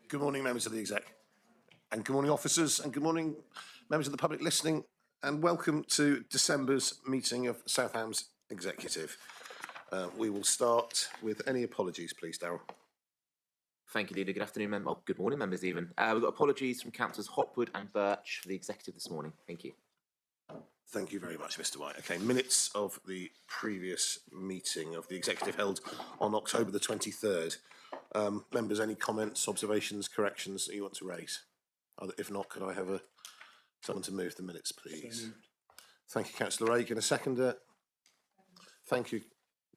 Good morning, members of the exec, and good morning, officers, and good morning, members of the public listening, and welcome to December's meeting of South Hams Executive. We will start with any apologies, please, Darryl. Thank you, Leader. Good afternoon, good morning, members even. We've got apologies from Councillors Hopwood and Birch for the executive this morning. Thank you. Thank you very much, Mr. White. Okay, minutes of the previous meeting of the executive held on October the 23rd. Members, any comments, observations, corrections that you want to raise? If not, could I have someone to move the minutes, please? Thank you, Councillor Reagan. A seconder. Thank you.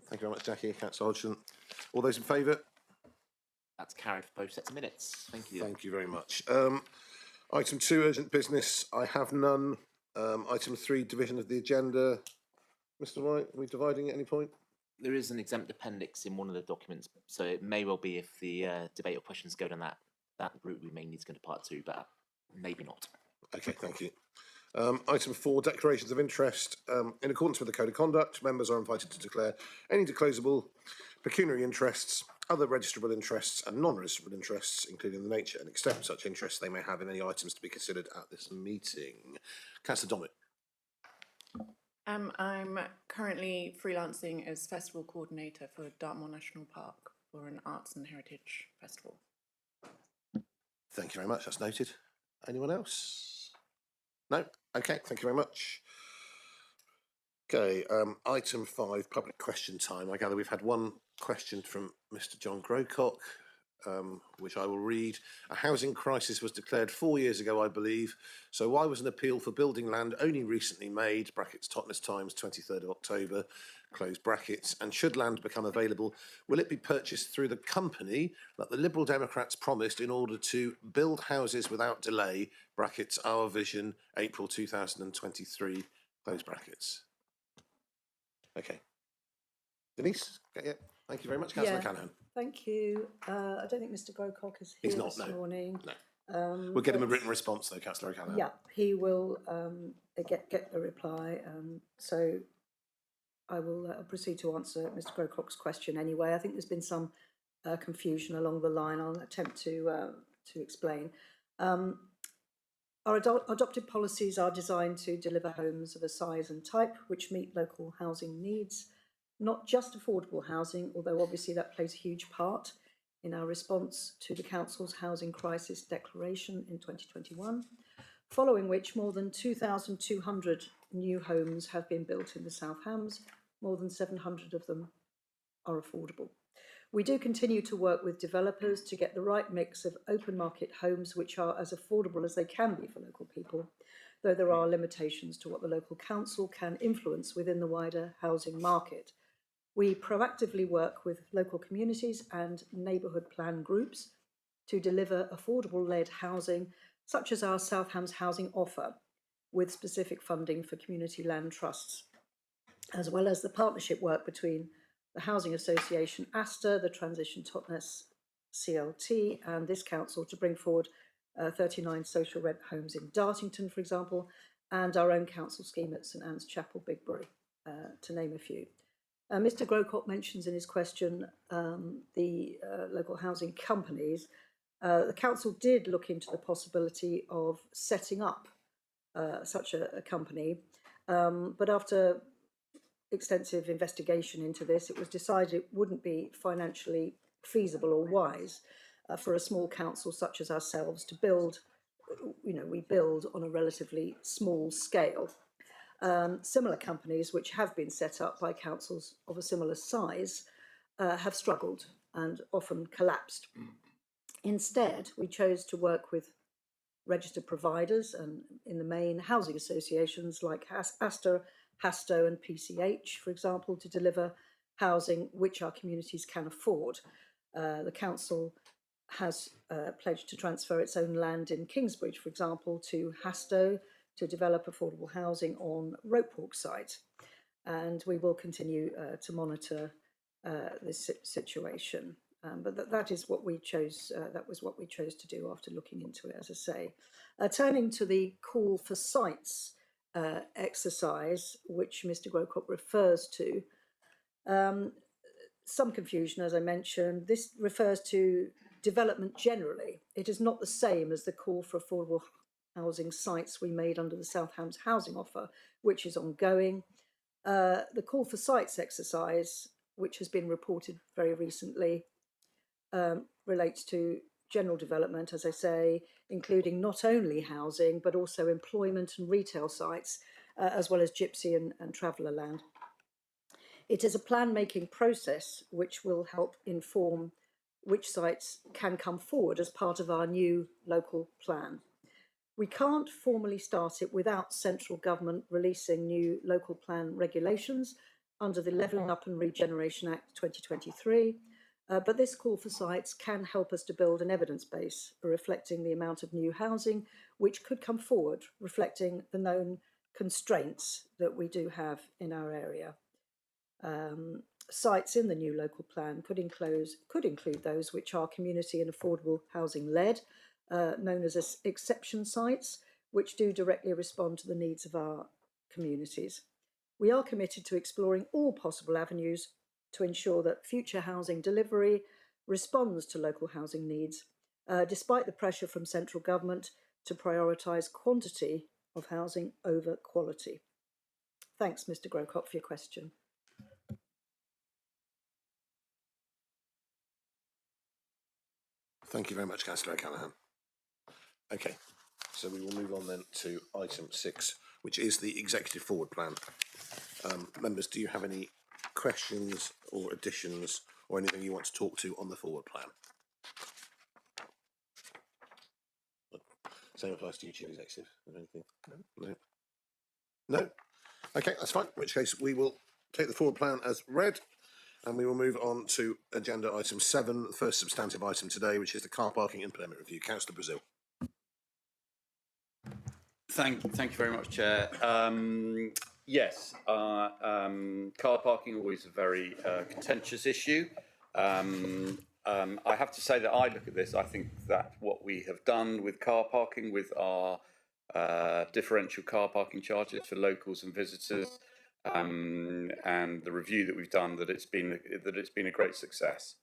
Thank you very much, Jackie. Councillor Hodgson. All those in favour? That's carried for both sets of minutes. Thank you. Thank you very much. Item 2, urgent business. I have none. Item 3, division of the agenda. Mr. White, are we dividing at any point? There is an exempt appendix in one of the documents, so it may well be if the debate or questions go down that route, we may need to go to part 2, but maybe not. Okay, thank you. Item 4, declarations of interest. In accordance with the Code of Conduct, members are invited to declare any disclosable pecuniary interests, other registrable interests and non-registrable interests, including the nature and extent of such interests they may have in any items to be considered at this meeting. Councillor Dominic. I'm currently freelancing as festival coordinator for Dartmoor National Park for an arts and heritage festival. Thank you very much. That's noted. Anyone else? No? Okay, thank you very much. Okay, item 5, public question time. I gather we've had one question from Mr. John Grocott, which I will read. A housing crisis was declared 4 years ago, I believe. So why was an appeal for building land only recently made, brackets Totnes Times, 23rd of October, close brackets, and should land become available, will it be purchased through the company that the Liberal Democrats promised in order to build houses without delay, brackets Our Vision, April 2023, close brackets? Okay. Denise? Okay, yeah. Thank you very much. Councillor Canahan. Thank you. I don't think Mr. Grocott is here this morning. No. We'll get him a written response though, Councillor Canahan. Yeah, he will get the reply. So I will proceed to answer Mr. Grocott's question anyway. I think there's been some confusion along the line. I'll attempt to explain. Our adopted policies are designed to deliver homes of a size and type which meet local housing needs, not just affordable housing, although obviously that plays a huge part in our response to the Council's Housing Crisis Declaration in 2021, following which more than 2,200 new homes have been built in the South Hams. More than 700 of them are affordable. We do continue to work with developers to get the right mix of open market homes which are as affordable as they can be for local people, though there are limitations to what the local council can influence within the wider housing market. We proactively work with local communities and neighbourhood plan groups to deliver affordable-led housing, such as our South Hams housing offer, with specific funding for community land trusts, as well as the partnership work between the Housing Association Astor, the Transition Totnes CLT, and this council to bring forward 39 social rent homes in Dartington, for example, and our own council scheme at St Anne's Chapel, Bigbury, to name a few. Mr. Grocott mentions in his question the local housing companies. The council did look into the possibility of setting up such a company, but after extensive investigation into this, it was decided it wouldn't be financially feasible or wise for a small council such as ourselves to build. We build on a relatively small scale. Similar companies which have been set up by councils of a similar size have struggled and often collapsed. Instead, we chose to work with registered providers and, in the main, housing associations like Astor, Hasto and PCH, for example, to deliver housing which our communities can afford. The council has pledged to transfer its own land in Kingsbridge, for example, to Hasto to develop affordable housing on Ropewalk site. And we will continue to monitor this situation. But that is what we chose. That was what we chose to do after looking into it, as I say. Turning to the call for sites exercise, which Mr. Grocott refers to, some confusion, as I mentioned. This refers to development generally. It is not the same as the call for affordable housing sites we made under the South Hams housing offer, which is ongoing. The call for sites exercise, which has been reported very recently, relates to general development, as I say, including not only housing, but also employment and retail sites, as well as gypsy and traveller land. It is a plan-making process which will help inform which sites can come forward as part of our new local plan. We can't formally start it without central government releasing new local plan regulations under the Levelling Up and Regeneration Act 2023, but this call for sites can help us to build an evidence base reflecting the amount of new housing which could come forward, reflecting the known constraints that we do have in our area. Sites in the new local plan could include those which are community and affordable housing led, known as exception sites, which do directly respond to the needs of our communities. We are committed to exploring all possible avenues to ensure that future housing delivery responds to local housing needs, despite the pressure from central government to prioritise quantity of housing over quality. Thanks, Mr. Grocott, for your question. Thank you very much, Councillor O'Callaghan. Okay, so we will move on then to item 6, which is the executive forward plan. Members, do you have any questions or additions or anything you want to talk to on the forward plan? Same applies to you, Chief Executive. Anything? No? No? Okay, that's fine. In which case we will take the forward plan as read. And we will move on to agenda item 7, the first substantive item today, which is the car parking and permit review. Councillor Brazil. Thank you very much, Chair. Yes, car parking always a very contentious issue. I have to say that I look at this, I think that what we have done with car parking, with our differential car parking charges for locals and visitors, and the review that we've done, that it's been a great success.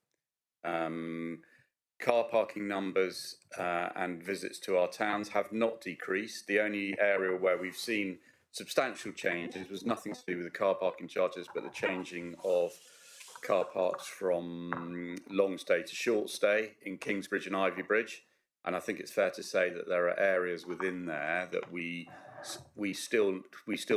Car parking numbers and visits to our towns have not decreased. The only area where we've seen substantial changes was nothing to do with the car parking charges, but the changing of car parks from long stay to short stay in Kingsbridge and Ivybridge. And I think it's fair to say that there are areas within there that we still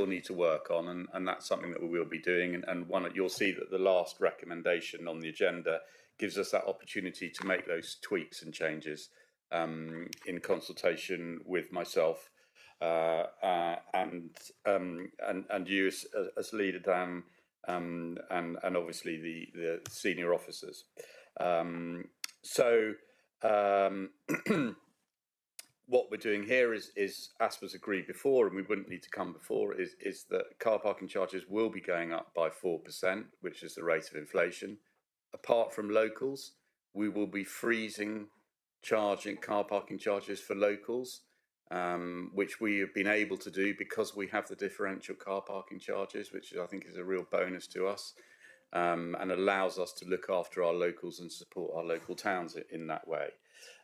need to work on, and that's something that we will be doing. And you'll see that the last recommendation on the agenda gives us that opportunity to make those tweaks and changes in consultation with myself and you as leader, Dan, and obviously the senior officers. What we're doing here is, as was agreed before, and we wouldn't need to come before, is that car parking charges will be going up by 4%, which is the rate of inflation. Apart from locals, we will be freezing charging car parking charges for locals, which we have been able to do because we have the differential car parking charges, which I think is a real bonus to us, and allows us to look after our locals and support our local towns in that way.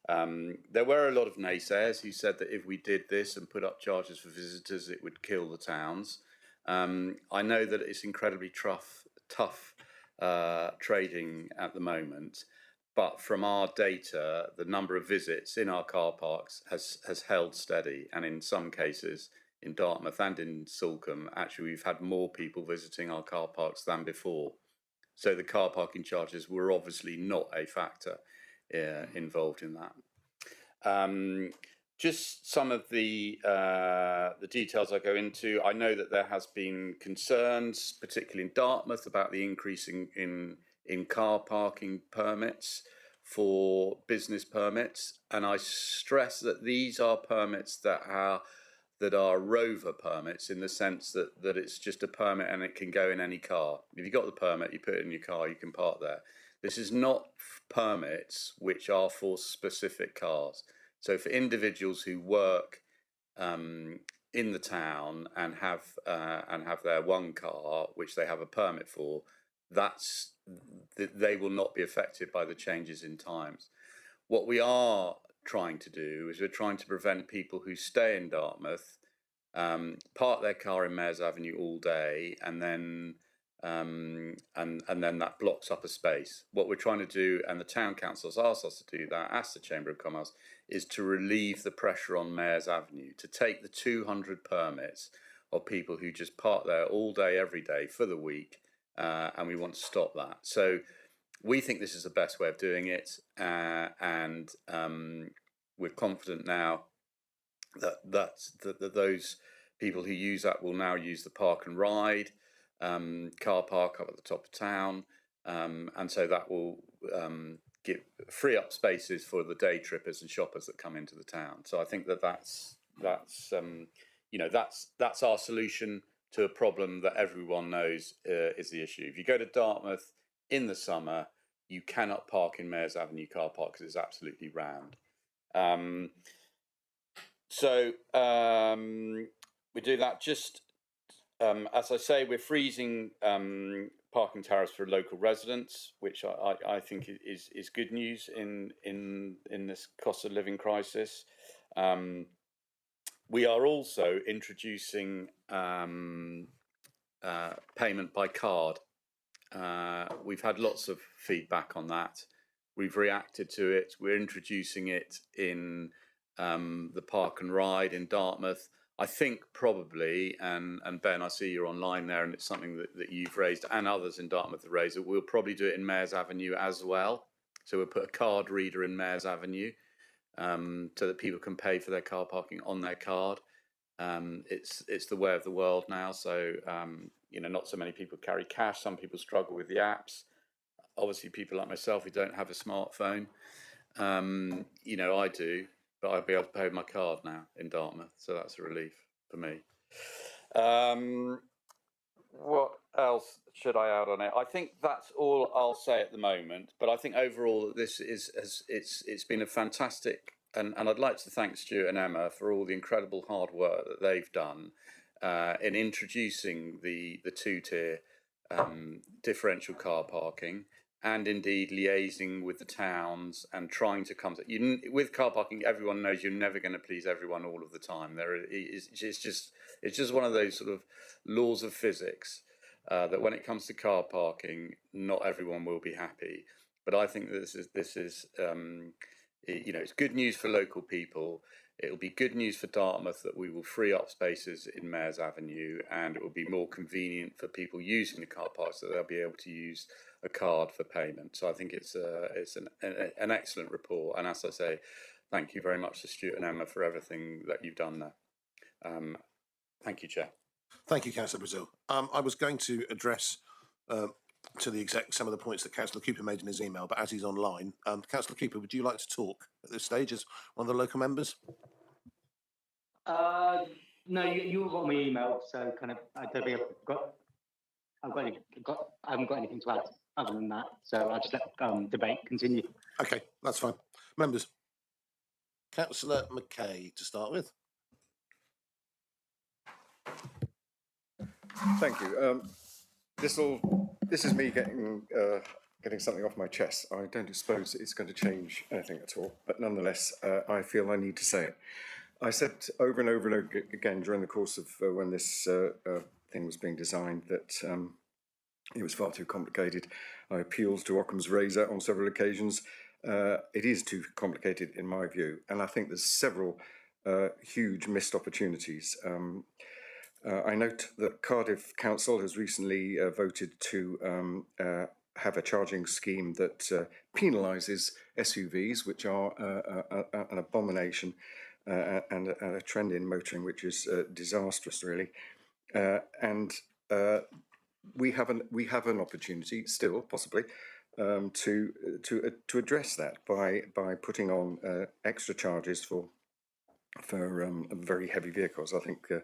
There were a lot of naysayers who said that if we did this and put up charges for visitors, it would kill the towns. I know that it's incredibly tough trading at the moment, but from our data, the number of visits in our car parks has held steady, and in some cases, in Dartmouth and in Salcombe, actually we've had more people visiting our car parks than before. So the car parking charges were obviously not a factor involved in that. Just some of the details I go into. I know that there has been concerns, particularly in Dartmouth, about the increase in car parking permits for business permits, and I stress that these are permits that are rover permits, in the sense that it's just a permit and it can go in any car. If you got the permit, you put it in your car, you can park there. This is not permits which are for specific cars. So for individuals who work in the town and have their one car which they have a permit for, they will not be affected by the changes in times. What we are trying to do is we're trying to prevent people who stay in Dartmouth, park their car in Mayor's Avenue all day, and then that blocks up a space. What we're trying to do, and the town council has asked us to do that, asked the Chamber of Commerce, is to relieve the pressure on Mayor's Avenue, to take the 200 permits of people who just park there all day, every day for the week, and we want to stop that. So we think this is the best way of doing it, and we're confident now that those people who use that will now use the park and ride car park up at the top of town, and so that will free up spaces for the day trippers and shoppers that come into the town. So I think that's our solution to a problem that everyone knows is the issue. If you go to Dartmouth in the summer, you cannot park in Mayor's Avenue car park because it's absolutely rammed. We do that. Just as I say, we're freezing parking tariffs for local residents, which I think is good news in this cost of living crisis. We are also introducing payment by card. We've had lots of feedback on that. We've reacted to it. We're introducing it in the park and ride in Dartmouth. I think probably, and Ben, I see you're online there, and it's something that you've raised and others in Dartmouth have raised. We'll probably do it in Mayor's Avenue as well. So we'll put a card reader in Mayor's Avenue so that people can pay for their car parking on their card. It's the way of the world now. So not so many people carry cash. Some people struggle with the apps. Obviously, people like myself who don't have a smartphone. I do. But I'll be able to pay with my card now in Dartmouth, so that's a relief for me. What else should I add on it? I think that's all I'll say at the moment. But I think overall, it's been a fantastic, and I'd like to thank Stuart and Emma for all the incredible hard work that they've done in introducing the two-tier differential car parking. And indeed liaising with the towns and trying to come to with car parking. Everyone knows you're never going to please everyone all of the time. It's just one of those sort of laws of physics that when it comes to car parking, not everyone will be happy. But I think this is it's good news for local people. It'll be good news for Dartmouth that we will free up spaces in Mayor's Avenue, and it will be more convenient for people using the car parks that they'll be able to use a card for payment. So I think it's an excellent report. And as I say, thank you very much to Stuart and Emma for everything that you've done there. Thank you, Chair. Thank you, Councillor Brazil. I was going to address to the exec some of the points that Councillor Cooper made in his email, but as he's online, Councillor Cooper, would you like to talk at this stage as one of the local members? No, you got my email, so kind of I don't think I haven't got anything to add other than that. So I'll just let debate continue. Okay, that's fine. Members, Councillor McKay to start with. Thank you. This is me getting something off my chest. I don't suppose it's going to change anything at all, but nonetheless, I feel I need to say it. I said over and over and again during the course of when this thing was being designed that it was far too complicated. I appealed to Occam's razor on several occasions. It is too complicated in my view, and I think there's several huge missed opportunities. I note that Cardiff Council has recently voted to have a charging scheme that penalises SUVs, which are an abomination and a trend in motoring which is disastrous, really. We have an opportunity still, possibly, to address that by putting on extra charges for very heavy vehicles. I think the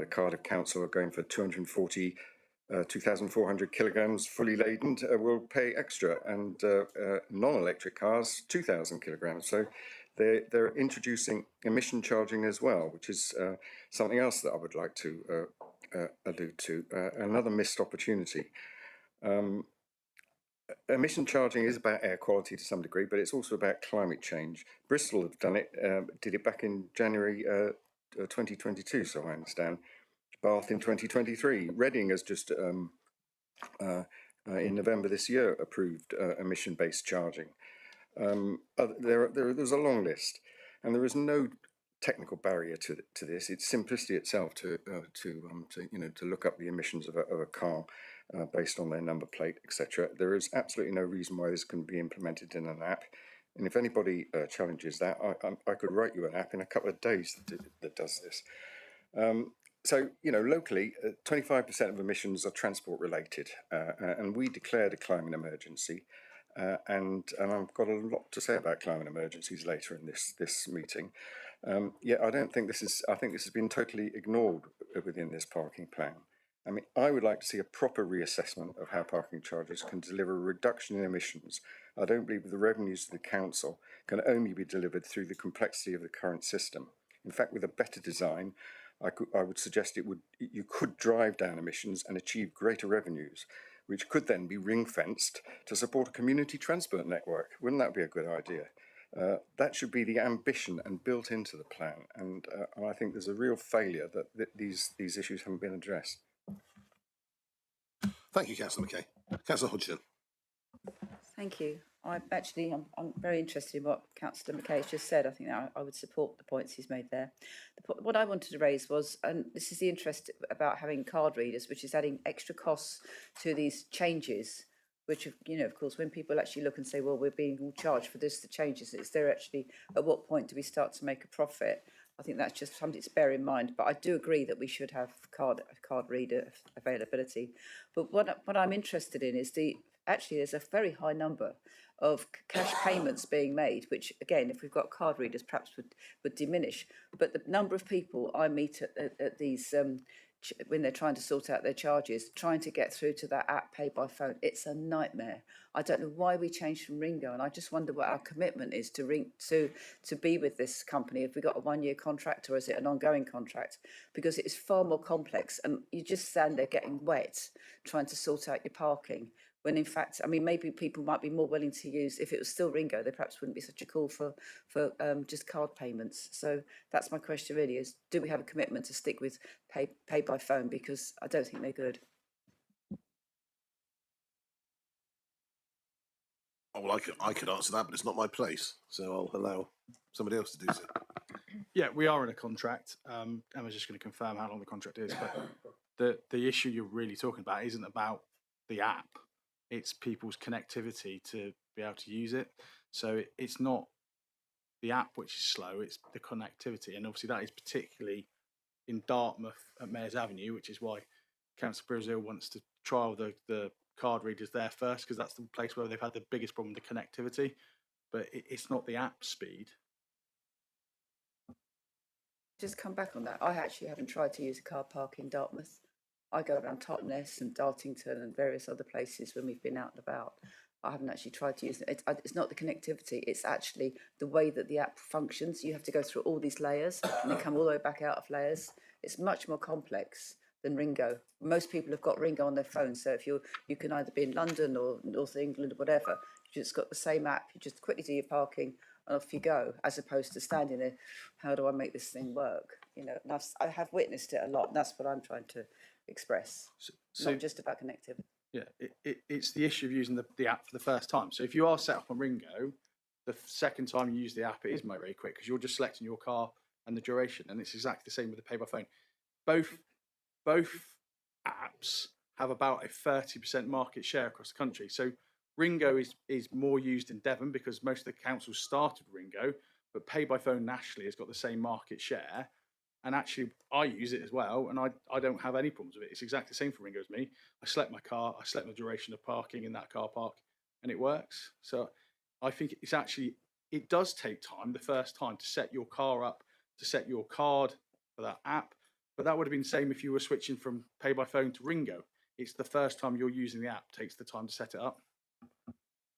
Cardiff Council are going for 2,400 kilograms fully laden will pay extra, and non-electric cars 2,000 kilograms. So they're introducing emission charging as well, which is something else that I would like to allude to. Another missed opportunity. emission charging is about air quality to some degree, but it's also about climate change. Bristol have done it, did it back in January 2022, so I understand. Bath in 2023. Reading has just in November this year approved emission-based charging. There's a long list, and there is no technical barrier to this. It's simplicity itself to look up the emissions of a car based on their number plate, etc. There is absolutely no reason why this can be implemented in an app. And if anybody challenges that, I could write you an app in a couple of days that does this. So, locally, 25% of emissions are transport related, and we declared a climate emergency. And I've got a lot to say about climate emergencies later in this meeting. I don't think I think this has been totally ignored within this parking plan. I mean, I would like to see a proper reassessment of how parking charges can deliver a reduction in emissions. I don't believe the revenues of the council can only be delivered through the complexity of the current system. In fact, with a better design, I would suggest you could drive down emissions and achieve greater revenues, which could then be ring-fenced to support a community transport network. Wouldn't that be a good idea? That should be the ambition and built into the plan. And I think there's a real failure that these issues haven't been addressed. Thank you, Councillor McKay. Councillor Hodgson. Thank you. I'm very interested in what Councillor McKay has just said. I think that I would support the points he's made there. What I wanted to raise was, and this is the interest about having card readers, which is adding extra costs to these changes, which, of course, when people actually look and say, well, we're being all charged for this, the changes, is there actually, at what point do we start to make a profit? I think that's just something to bear in mind. But I do agree that we should have card reader availability. But what I'm interested in is actually there's a very high number of cash payments being made, which again, if we've got card readers, perhaps would diminish. But the number of people I meet at these when they're trying to sort out their charges, trying to get through to that app Pay by Phone, it's a nightmare. I don't know why we changed from Ringo, and I just wonder what our commitment is to be with this company. Have we got a 1-year contract, or is it an ongoing contract? Because it is far more complex, and you just stand there getting wet trying to sort out your parking. When in fact, I mean, maybe people might be more willing to use, if it was still Ringo, there perhaps wouldn't be such a call for just card payments. So that's my question really, is do we have a commitment to stick with pay by phone? Because I don't think they're good. Oh, well, I could answer that, but it's not my place. So I'll allow somebody else to do so. Yeah, we are in a contract. Emma's just going to confirm how long the contract is. But the issue you're really talking about isn't about the app. It's people's connectivity to be able to use it. So it's not the app which is slow, it's the connectivity. And obviously that is particularly in Dartmouth at Mayors Avenue, which is why Councillor Brazil wants to trial the card readers there first, because that's the place where they've had the biggest problem with the connectivity. But it's not the app speed. Just come back on that. I actually haven't tried to use a car park in Dartmouth. I go around Totnes and Dartington and various other places when we've been out and about. I haven't actually tried to use it. It's not the connectivity, it's actually the way that the app functions. You have to go through all these layers and then come all the way back out of layers. It's much more complex than Ringo. Most people have got Ringo on their phone, so if you can either be in London or North England or whatever, you just got the same app, you just quickly do your parking and off you go, as opposed to standing there, how do I make this thing work? And I have witnessed it a lot, and that's what I'm trying to express. So not just about connectivity. Yeah, it's the issue of using the app for the first time. So if you are set up on Ringo, the second time you use the app, it is very quick because you're just selecting your car and the duration, and it's exactly the same with the pay by phone. Both apps have about a 30% market share across the country. So Ringo is more used in Devon because most of the councils started Ringo, but pay by phone nationally has got the same market share. And actually, I use it as well, and I don't have any problems with it. It's exactly the same for Ringo as me. I select my car, I select the duration of parking in that car park, and it works. So I think it does take time, the first time, to set your car up, to set your card for that app. But that would have been the same if you were switching from pay by phone to Ringo. It's the first time you're using the app, takes the time to set it up.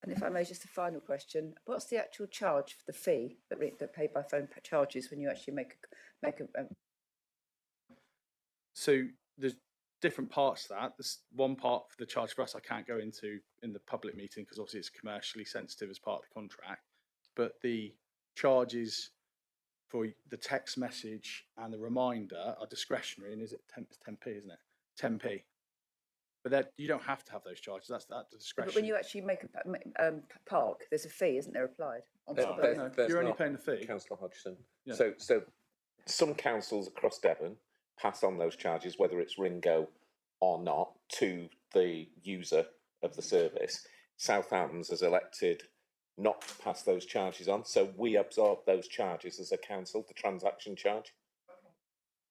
And if I may, just a final question: what's the actual charge for the fee that pay by phone charges when you actually make a? So different parts to that. There's one part for the charge for us I can't go into in the public meeting because obviously it's commercially sensitive as part of the contract. But the charges for the text message and the reminder are discretionary, and is it 10p, isn't it? 10p. But that you don't have to have those charges. That's the discretion. But when you actually make a park, there's a fee, isn't there, applied on top of No, it? you're only paying the fee. Councillor Hodgson. Yeah. So some councils across Devon pass on those charges, whether it's Ringo or not, to the user of the service. Southampton's has elected not to pass those charges on, so we absorb those charges as a council, the transaction charge.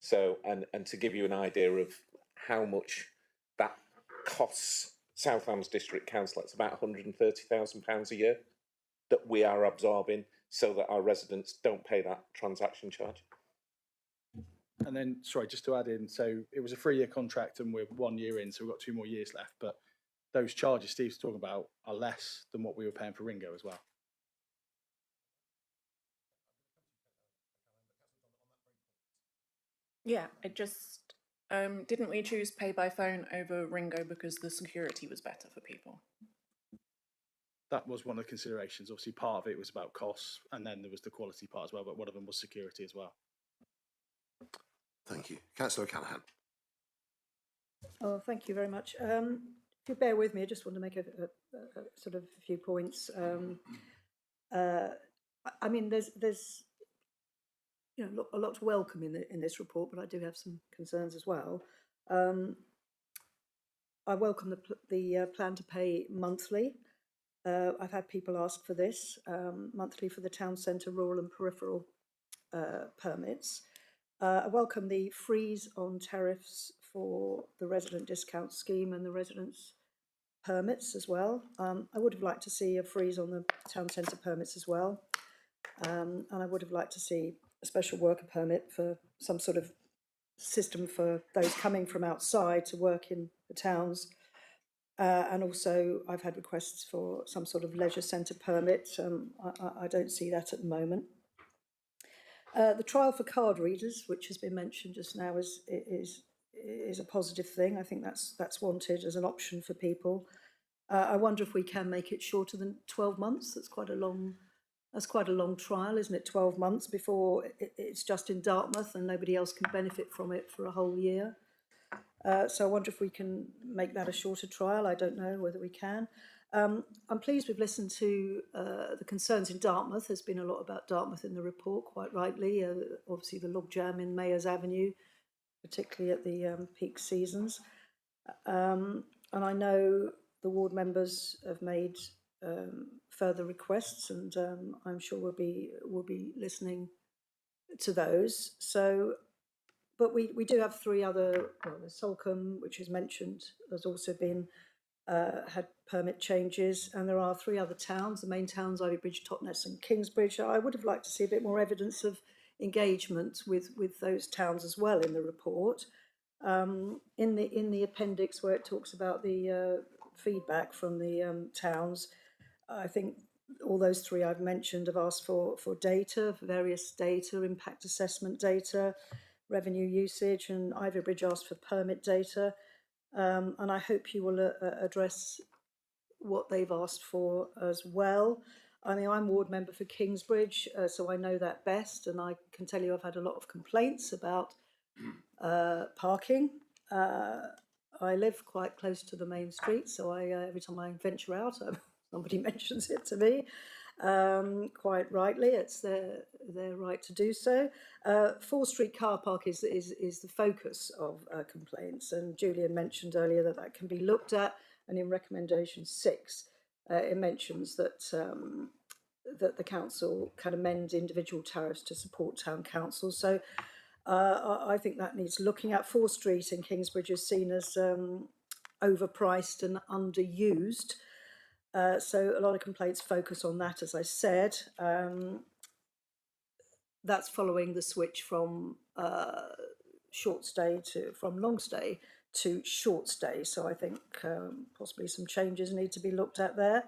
So, and to give you an idea of how much that costs Southampton's District Council, it's about £130,000 a year that we are absorbing so that our residents don't pay that transaction charge. And then, sorry, just to add in, so it was a 3-year contract and we're 1 year in, so we've got 2 more years left. But those charges Steve's talking about are less than what we were paying for Ringo as well. Yeah, it just didn't we choose pay by phone over Ringo because the security was better for people? That was one of the considerations. Obviously, part of it was about costs, and then there was the quality part as well, but one of them was security as well. Thank you. Councillor Callahan. Oh, thank you very much. If you bear with me, I just want to make a sort of a few points. I mean, there's you know a lot to welcome in this report, but I do have some concerns as well. I welcome the plan to pay monthly. I've had people ask for this monthly for the town centre, rural and peripheral permits. I welcome the freeze on tariffs for the resident discount scheme and the residents permits as well. I would have liked to see a freeze on the town centre permits as well. And I would have liked to see a special worker permit for some sort of system for those coming from outside to work in the towns. And also I've had requests for some sort of leisure centre permit. I don't see that at the moment. The trial for card readers, which has been mentioned just now, is a positive thing. I think that's wanted as an option for people. I wonder if we can make it shorter than 12 months. That's quite a long trial, isn't it? 12 months before it's just in Dartmouth and nobody else can benefit from it for a whole year. So I wonder if we can make that a shorter trial. I don't know whether we can. I'm pleased we've listened to the concerns in Dartmouth. There's been a lot about Dartmouth in the report, quite rightly. Obviously the logjam in Mayors Avenue, particularly at the peak seasons. And I know the ward members have made further requests, and I'm sure we'll be listening to those. So, but we do have 3 other. Well, there's Salcombe, which is mentioned. There's also been had permit changes, and there are 3 other towns, the main towns, Ivybridge, Totnes and Kingsbridge. I would have liked to see a bit more evidence of engagement with those towns as well in the report. In the appendix where it talks about the feedback from the towns, I think all those 3 I've mentioned have asked for data, various data, impact assessment data, revenue usage, and Ivybridge asked for permit data. And I hope you will address what they've asked for as well. I mean, I'm ward member for Kingsbridge, so I know that best, and I can tell you I've had a lot of complaints about parking. I live quite close to the main street, so every time I venture out, somebody mentions it to me. Quite rightly, it's their right to do so. 4 Street car park is the focus of complaints, and Julian mentioned earlier that can be looked at, and in recommendation 6 it mentions that that the council can amend individual tariffs to support town councils. So I think that needs looking at. 4 Street in Kingsbridge is seen as overpriced and underused. So a lot of complaints focus on that, as I said. That's following the switch from long stay to short stay. So I think possibly some changes need to be looked at there.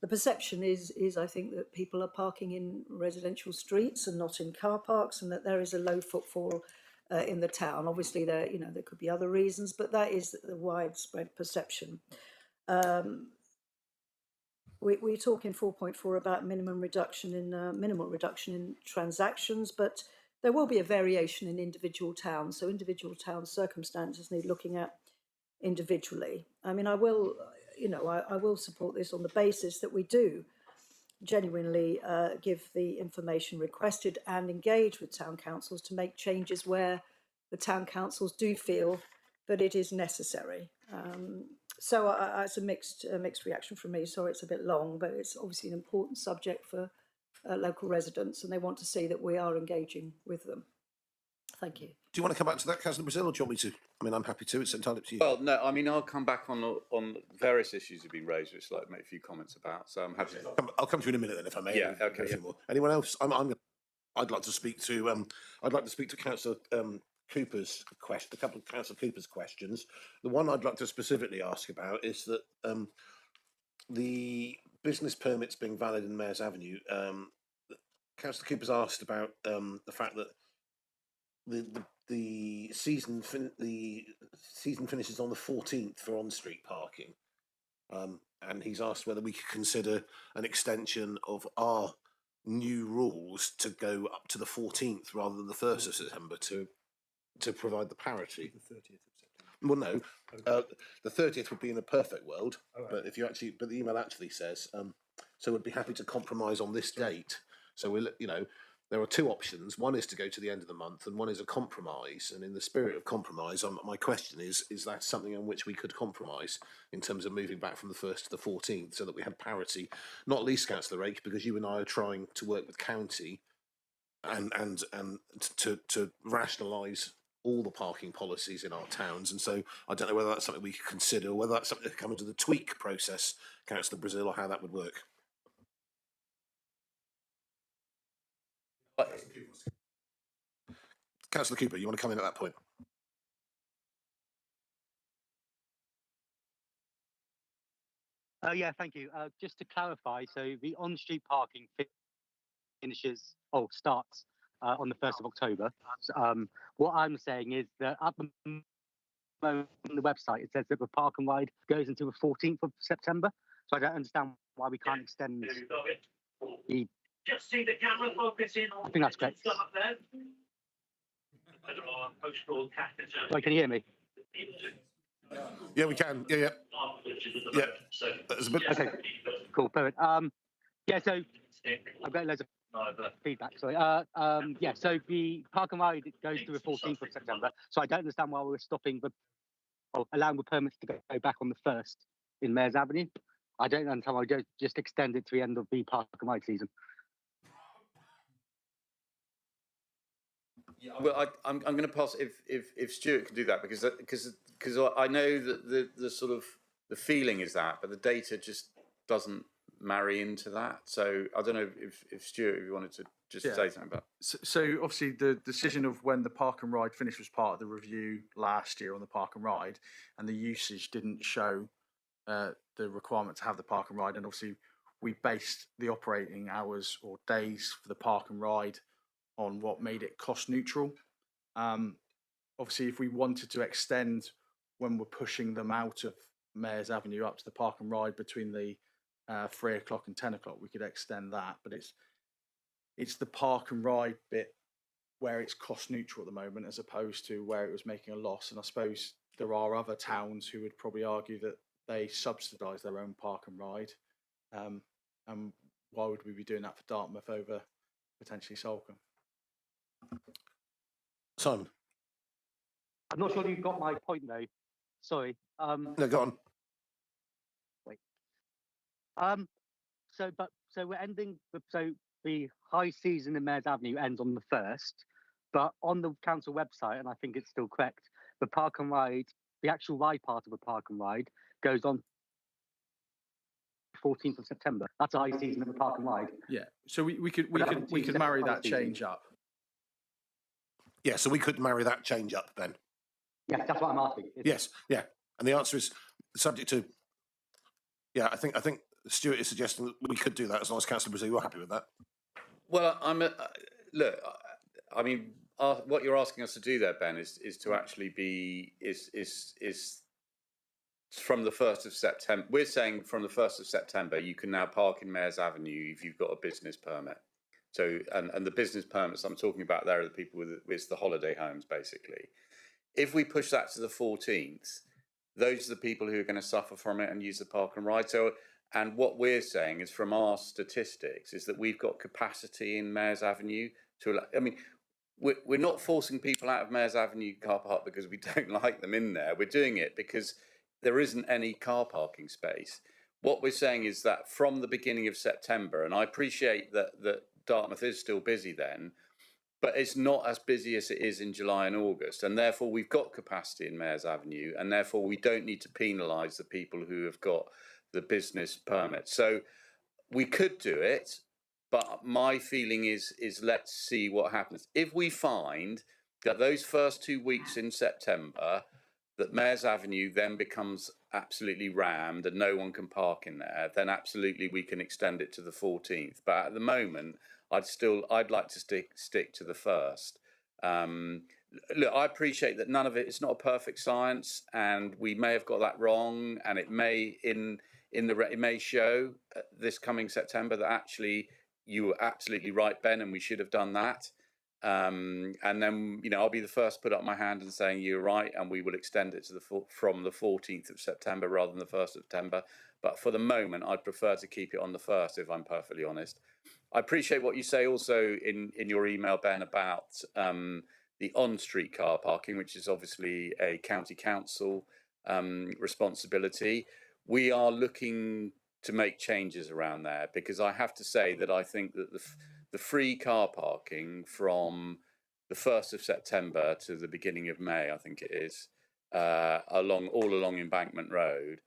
The perception is I think that people are parking in residential streets and not in car parks, and that there is a low footfall in the town. Obviously, there could be other reasons, but that is the widespread perception. We're talking 4.4 about minimal reduction in transactions, but there will be a variation in individual towns. So individual town circumstances need looking at individually. I mean, I will support this on the basis that we do genuinely give the information requested and engage with town councils to make changes where the town councils do feel that it is necessary. So it's a mixed reaction from me. Sorry, it's a bit long, but it's obviously an important subject for local residents, and they want to see that we are engaging with them. Thank you. Do you want to come back to that, Councillor Brazil, or do you want me to? I mean, I'm happy to. It's entirely up to you. Well, no, I mean, I'll come back on various issues that have been raised, which I'd like to make a few comments about. So I'm happy to. I'll come to you in a minute then, if I may. Yeah, okay. Yeah. More. Anyone else? I'd like to speak to. I'd like to speak to Councillor Cooper's question. A couple of Councillor Cooper's questions. The one I'd like to specifically ask about is that the business permits being valid in Mayor's Avenue. Councillor Cooper's asked about the fact that the season finishes on the 14th for on-street parking, and he's asked whether we could consider an extension of our new rules to go up to the 14th rather than the 1st of September to provide the parity. The 30th of September. Well, no, the 30th would be in a perfect world, but the email actually says so we'd be happy to compromise on this date. So there are two options. One is to go to the end of the month, and one is a compromise. And in the spirit of compromise, my question is that something on which we could compromise in terms of moving back from the 1st to the 14th, so that we had parity? Not least, Councillor Rake, because you and I are trying to work with county and to rationalise all the parking policies in our towns. And so I don't know whether that's something we could consider, or whether that's something that could come into the tweak process, Councillor Brazil, or how that would work. Councillor Cooper, you want to come in at that point? Yeah, thank you. Just to clarify, so the on-street parking starts on the 1st of October. So, what I'm saying is that at the moment on the website, it says that the park and ride goes until the 14th of September. So I don't understand why we can't extend the... Just see the camera focusing on. I think that's correct. Sorry, can you hear me? Yeah, we can. Yeah. That's a bit... Okay, cool, perfect. Yeah, so I've got loads of feedback. Sorry. Yeah, so the park and ride goes to the 14th of September. So I don't understand why we're stopping allowing the permits to go back on the 1st in Mayor's Avenue. I don't understand why we don't just extend it to the end of the park and ride season. Yeah, well, I'm going to pass if Stuart can do that, because I know that the sort of the feeling is that, but the data just doesn't marry into that. So I don't know if Stuart, if you wanted to just say something about. So obviously the decision of when the park and ride finish was part of the review last year on the park and ride, and the usage didn't show the requirement to have the park and ride, and obviously we based the operating hours or days for the park and ride on what made it cost neutral. Obviously, if we wanted to extend when we're pushing them out of Mayor's Avenue up to the park and ride between the 3 o'clock and 10 o'clock, we could extend that. But it's the park and ride bit where it's cost neutral at the moment, as opposed to where it was making a loss. And I suppose there are other towns who would probably argue that they subsidise their own park and ride. And why would we be doing that for Dartmouth over potentially Salcombe? Simon, I'm not sure you got my point though. Sorry. No, go on. Wait. So we're ending. So the high season in Mayor's Avenue ends on the 1st, but on the council website, and I think it's still correct, the park and ride, the actual ride part of the park and ride, goes on 14th of September. That's a high season of the park and ride. Yeah. So we could marry that change up. Yeah, so we could marry that change up then. Yeah, that's what I'm asking. Yes, yeah, and the answer is subject to. Yeah, I think Stuart is suggesting that we could do that as long as Councillor Brazil, you're happy with that. Well, look. I mean, what you're asking us to do there, Ben, is to actually be is from the 1st of September. We're saying from the 1st of September, you can now park in Mayor's Avenue if you've got a business permit. So, and the business permits I'm talking about there are the people with the holiday homes, basically. If we push that to the 14th, those are the people who are going to suffer from it and use the park and ride. So, and what we're saying is from our statistics is that we've got capacity in Mayor's Avenue to, I mean, we're not forcing people out of Mayor's Avenue car park because we don't like them in there. We're doing it because there isn't any car parking space. What we're saying is that from the beginning of September, and I appreciate that Dartmouth is still busy then, but it's not as busy as it is in July and August, and therefore we've got capacity in Mayor's Avenue, and therefore we don't need to penalise the people who have got the business permit. So we could do it, but my feeling is let's see what happens. If we find that those first 2 weeks in September, that Mayor's Avenue then becomes absolutely rammed and no one can park in there, then absolutely we can extend it to the 14th. But at the moment, I'd like to stick to the 1st. Look, I appreciate that none of it's not a perfect science, and we may have got that wrong, and it may it may show this coming September that actually you were absolutely right, Ben, and we should have done that. And then, you know, I'll be the first to put up my hand and saying you're right, and we will extend it to from the 14th of September rather than the 1st of September. But for the moment, I'd prefer to keep it on the 1st, if I'm perfectly honest. I appreciate what you say also in your email, Ben, about the on-street car parking, which is obviously a county council responsibility. We are looking to make changes around there, because I have to say that I think that the free car parking from the 1st of September to the beginning of May, I think it is, all along Embankment Road,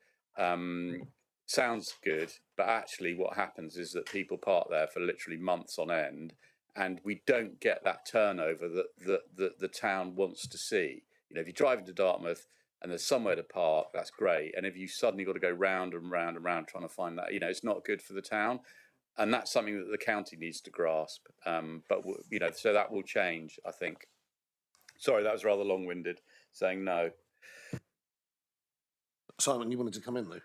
sounds good, but actually what happens is that people park there for literally months on end, and we don't get that turnover that the town wants to see. You know, if you drive into Dartmouth and there's somewhere to park, that's great. And if you suddenly got to go round and round and round trying to find that, you know, it's not good for the town. And that's something that the county needs to grasp. But, you know, so that will change, I think. Sorry, that was rather long-winded, saying no. Simon, you wanted to come in, though?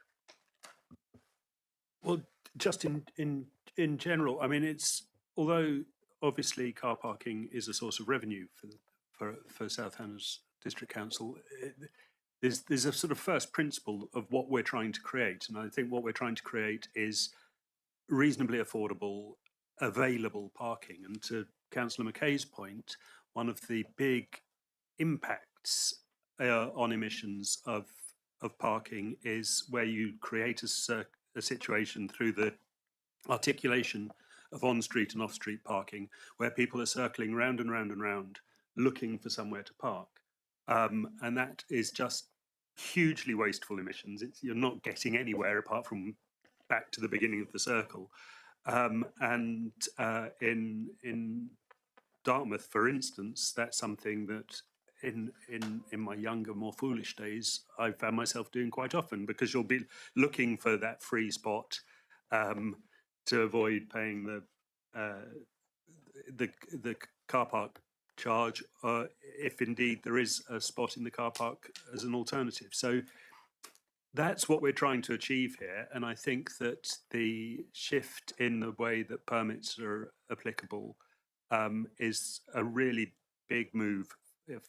Well, just in general, I mean, it's, although obviously car parking is a source of revenue for Southampton's District Council, there's a sort of first principle of what we're trying to create. And I think what we're trying to create is reasonably affordable, available parking. And to Councillor McKay's point, one of the big impacts on emissions of parking is where you create a situation through the articulation of on-street and off-street parking, where people are circling round and round and round looking for somewhere to park. And that is just hugely wasteful emissions. You're not getting anywhere apart from back to the beginning of the circle. And in Dartmouth, for instance, that's something that in my younger, more foolish days, I found myself doing quite often, because you'll be looking for that free spot to avoid paying the car park charge, if indeed there is a spot in the car park as an alternative. So that's what we're trying to achieve here, and I think that the shift in the way that permits are applicable is a really big move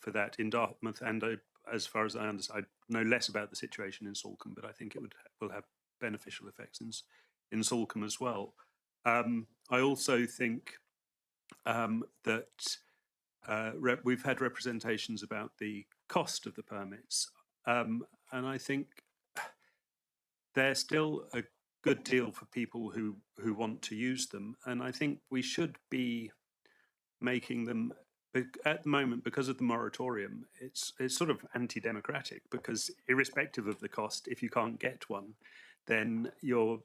for that in Dartmouth, and as far as I understand, I know less about the situation in Salcombe, but I think it will have beneficial effects in Salcombe as well. I also think that we've had representations about the cost of the permits, and I think they're still a good deal for people who want to use them, and I think we should be making them, at the moment, because of the moratorium, it's sort of anti-democratic, because irrespective of the cost, if you can't get one, then you're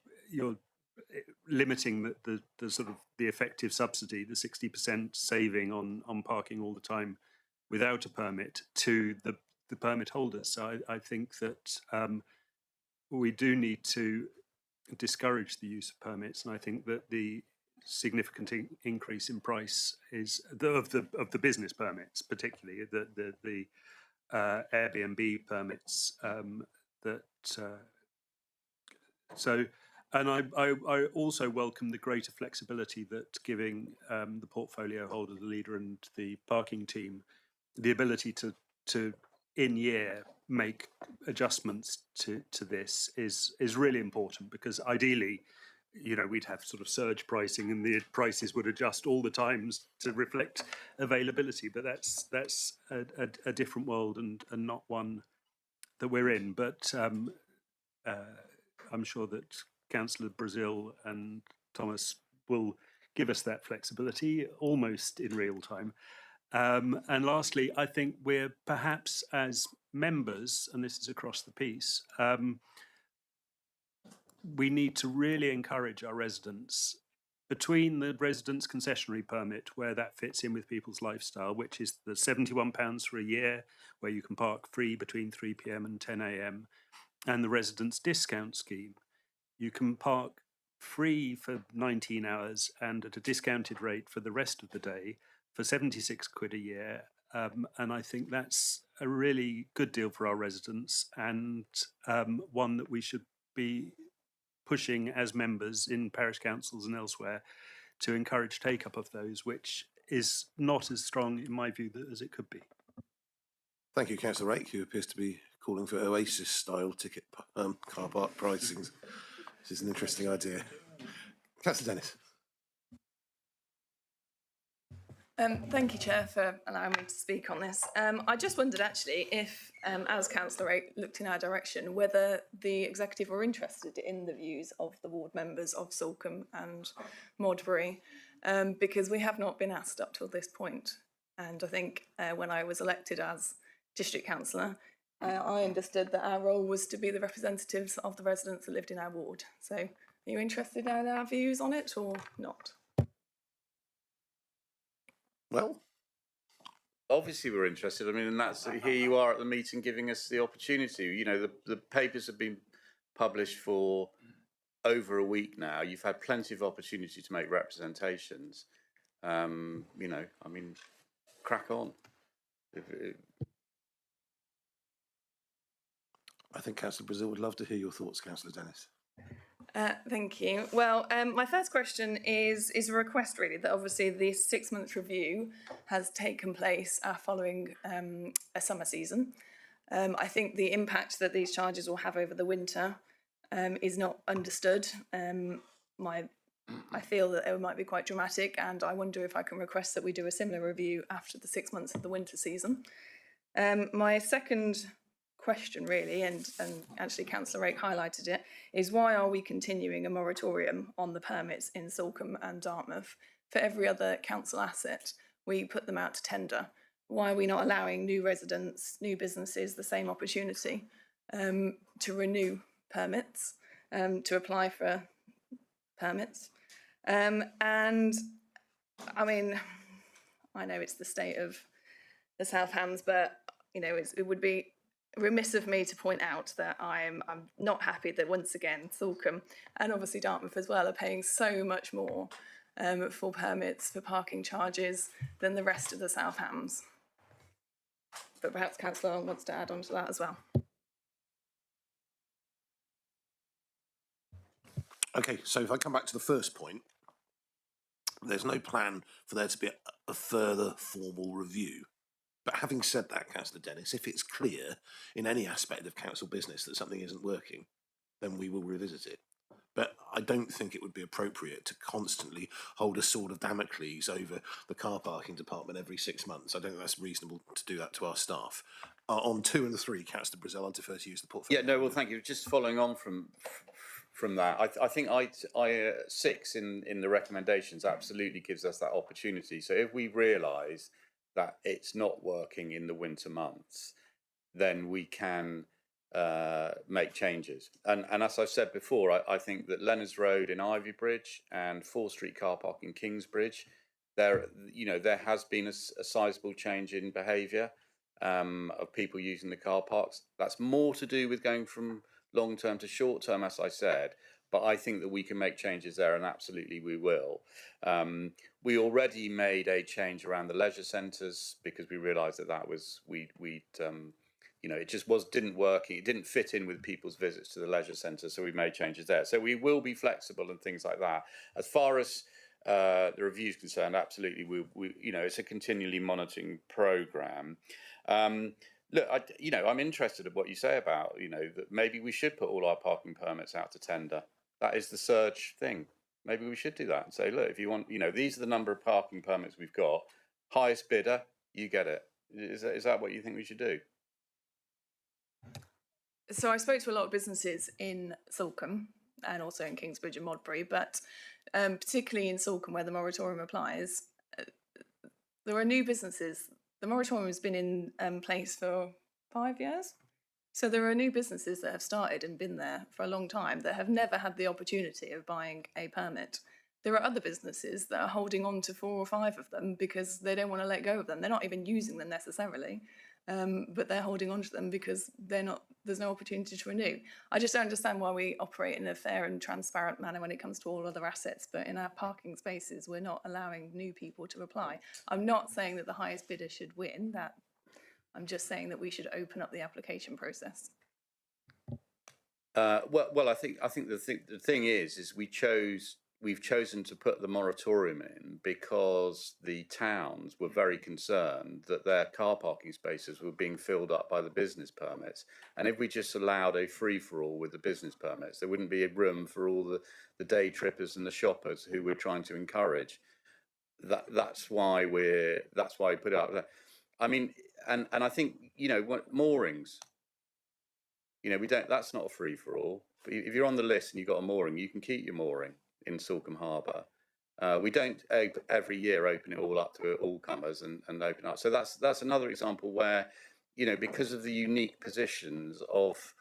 limiting the sort of the effective subsidy, the 60% saving on parking all the time without a permit, to the permit holders. So I think that we do need to discourage the use of permits, and I think that the significant increase in price is of the business permits, particularly the Airbnb permits so. And I also welcome the greater flexibility that giving the portfolio holder, the leader, and the parking team the ability to in year make adjustments to this is really important, because ideally, we'd have sort of surge pricing and the prices would adjust all the times to reflect availability. But that's a different world and not one that we're in. But I'm sure that Councillor Brazil and Thomas will give us that flexibility almost in real time. And lastly, I think we're perhaps as members, and this is across the piece, we need to really encourage our residents, between the residents' concessionary permit, where that fits in with people's lifestyle, which is the £71 for a year, where you can park free between 3 p.m. and 10 a.m, and the residents' discount scheme. You can park free for 19 hours and at a discounted rate for the rest of the day for 76 quid a year. And I think that's a really good deal for our residents, and one that we should be pushing as members in parish councils and elsewhere to encourage take up of those, which is not as strong in my view as it could be. Thank you, Councillor Rake, who appears to be calling for Oasis-style ticket car park pricings. This is an interesting idea. Councillor Dennis. Thank you, Chair, for allowing me to speak on this. I just wondered actually if, as Councillor Rake looked in our direction, whether the executive were interested in the views of the ward members of Salcombe and Modbury, because we have not been asked up till this point. And I think when I was elected as district councillor, I understood that our role was to be the representatives of the residents that lived in our ward. So are you interested in our views on it or not? Well, obviously we're interested. I mean, and that's, here you are at the meeting giving us the opportunity. The papers have been published for over a week now. You've had plenty of opportunity to make representations. I mean, crack on. I think Councillor Brazil would love to hear your thoughts, Councillor Dennis. Thank you. Well, my first question is a request really, that obviously this 6-month review has taken place following a summer season. I think the impact that these charges will have over the winter is not understood. I feel that it might be quite dramatic, and I wonder if I can request that we do a similar review after the 6 months of the winter season. My second question really, and actually Councillor Rake highlighted it, is why are we continuing a moratorium on the permits in Salcombe and Dartmouth? For every other council asset, we put them out to tender. Why are we not allowing new residents, new businesses, the same opportunity to renew permits, to apply for permits? And I mean, I know it's the state of the South Hams, but it would be remiss of me to point out that I'm not happy that once again Salcombe and obviously Dartmouth as well are paying so much more for permits, for parking charges than the rest of the South Hams. But perhaps Councillor Long wants to add on to that as well. Okay, so if I come back to the first point, there's no plan for there to be a further formal review. But having said that, Councillor Dennis, if it's clear in any aspect of council business that something isn't working, then we will revisit it. But I don't think it would be appropriate to constantly hold a sword of Damocles over the car parking department every 6 months. I don't think that's reasonable to do that to our staff. On 2 and 3, Councillor Brazil, I'd defer to use the portfolio. Yeah, no, well, thank you. Just following on from that, I think I 6 in the recommendations absolutely gives us that opportunity. So if we realise that it's not working in the winter months, then we can make changes. And as I've said before, I think that Leonards Road in Ivybridge and 4th Street car park in Kingsbridge, there has been a sizable change in behaviour of people using the car parks. That's more to do with going from long term to short term, as I said. but I think that we can make changes there, and absolutely we will. We already made a change around the leisure centres because we realised that was it just didn't work. It didn't fit in with people's visits to the leisure centres, so we made changes there. So we will be flexible and things like that. As far as the review is concerned, absolutely, we it's a continually monitoring programme. Look, I'm interested in what you say about that maybe we should put all our parking permits out to tender. That is the surge thing. Maybe we should do that and say, look, if you want, these are the number of parking permits we've got. Highest bidder, you get it. Is that what you think we should do? So I spoke to a lot of businesses in Salcombe and also in Kingsbridge and Modbury, but particularly in Salcombe where the moratorium applies, there are new businesses. The moratorium has been in place for 5 years. So there are new businesses that have started and been there for a long time that have never had the opportunity of buying a permit. There are other businesses that are holding on to 4 or 5 of them because they don't want to let go of them. They're not even using them necessarily, but they're holding on to them because there's no opportunity to renew. I just don't understand why we operate in a fair and transparent manner when it comes to all other assets, but in our parking spaces, we're not allowing new people to apply. I'm not saying that the highest bidder should win. I'm just saying that we should open up the application process. Well, I think the thing is we've chosen to put the moratorium in because the towns were very concerned that their car parking spaces were being filled up by the business permits. And if we just allowed a free-for-all with the business permits, there wouldn't be a room for all the day trippers and the shoppers who we're trying to encourage. That's why we put it up there. I mean, and I think, moorings, that's not a free-for-all. But if you're on the list and you've got a mooring, you can keep your mooring in Salcombe Harbour. We don't every year open it all up to all comers and open up. So that's another example where, because of the unique positions of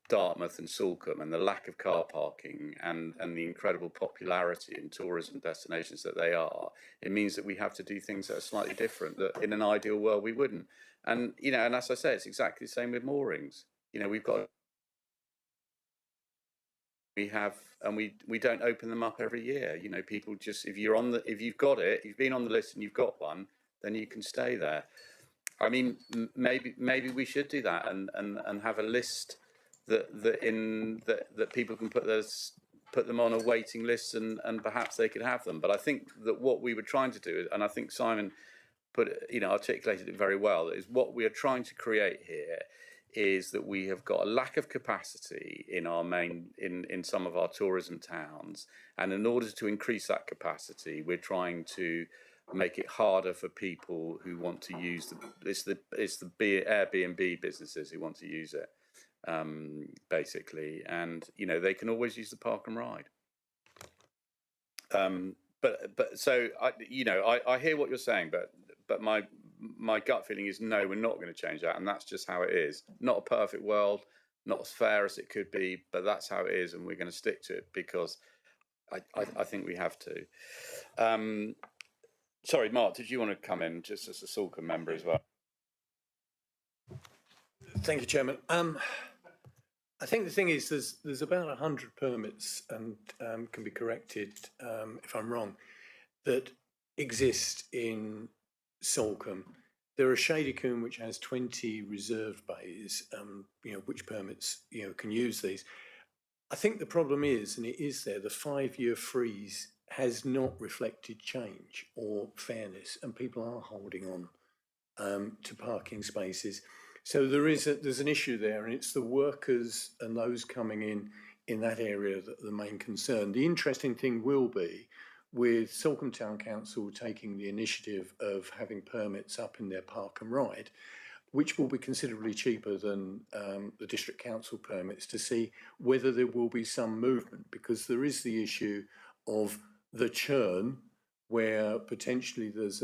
Dartmouth and Salcombe and the lack of car parking and the incredible popularity in tourism destinations that they are, it means that we have to do things that are slightly different that in an ideal world we wouldn't. And, and as I say, it's exactly the same with moorings. We've got we don't open them up every year. People just, if you've got it, you've been on the list and you've got one, then you can stay there. I mean, maybe we should do that and have a list that people can put them on a waiting list and perhaps they could have them. But I think that what we were trying to do, and I think Simon articulated it very well, is what we are trying to create here is that we have got a lack of capacity in some of our tourism towns, and in order to increase that capacity, we're trying to make it harder for people who want to use it's the Airbnb businesses who want to use it, basically, and they can always use the park and ride. But so I hear what you're saying, but my gut feeling is no, we're not going to change that, and that's just how it is. Not a perfect world, not as fair as it could be, but that's how it is, and we're going to stick to it because I think we have to. Sorry, Mark, did you want to come in just as a Salcombe member as well? Thank you, Chairman. I think the thing is there's about 100 permits, and can be corrected if I'm wrong, that exist in Salcombe. There are Shady Combe, which has 20 reserved bays, which permits, can use these. I think the problem is, and it is there, the 5-year freeze has not reflected change or fairness, and people are holding on to parking spaces. So there's an issue there, and it's the workers and those coming in that area that are the main concern. The interesting thing will be with Salcombe Town Council taking the initiative of having permits up in their park and ride, which will be considerably cheaper than the district council permits, to see whether there will be some movement, because there is the issue of the churn where potentially there's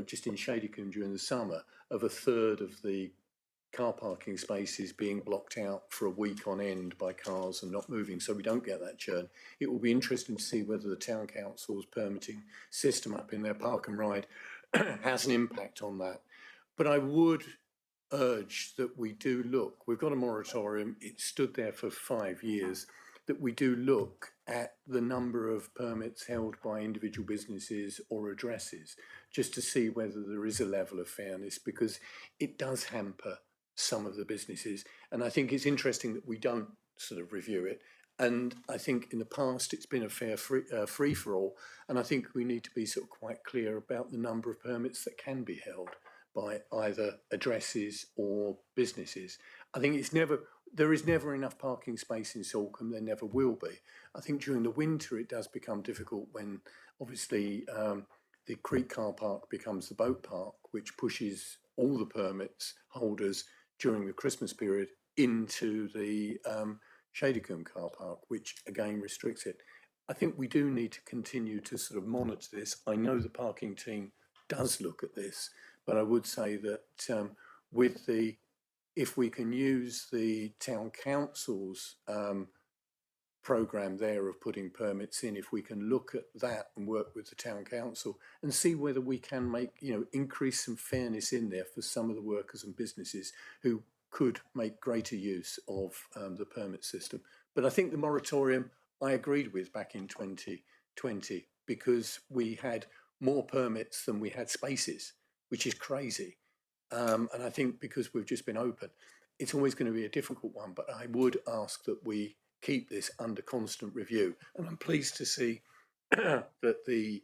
just in Shady Combe during the summer, of a third of the car parking spaces being blocked out for a week on end by cars and not moving, so we don't get that churn. It will be interesting to see whether the town council's permitting system up in their park and ride has an impact on that. But I would urge that we do look, we've got a moratorium, it stood there for 5 years, that we do look at the number of permits held by individual businesses or addresses, just to see whether there is a level of fairness, because it does hamper some of the businesses. And I think it's interesting that we don't sort of review it. And I think in the past it's been a fair free for all. And I think we need to be sort of quite clear about the number of permits that can be held by either addresses or businesses. I think there is never enough parking space in Salcombe, there never will be. I think during the winter it does become difficult when obviously the Creek car park becomes the boat park, which pushes all the permits holders during the Christmas period into the Shadicombe car park, which again restricts it. I think we do need to continue to sort of monitor this. I know the parking team does look at this, but I would say that if we can use the town council's programme there of putting permits in, if we can look at that and work with the town council and see whether we can make, increase some fairness in there for some of the workers and businesses who could make greater use of the permit system. But I think the moratorium I agreed with back in 2020, because we had more permits than we had spaces, which is crazy. And I think because we've just been open, it's always going to be a difficult one, but I would ask that we keep this under constant review. And I'm pleased to see that the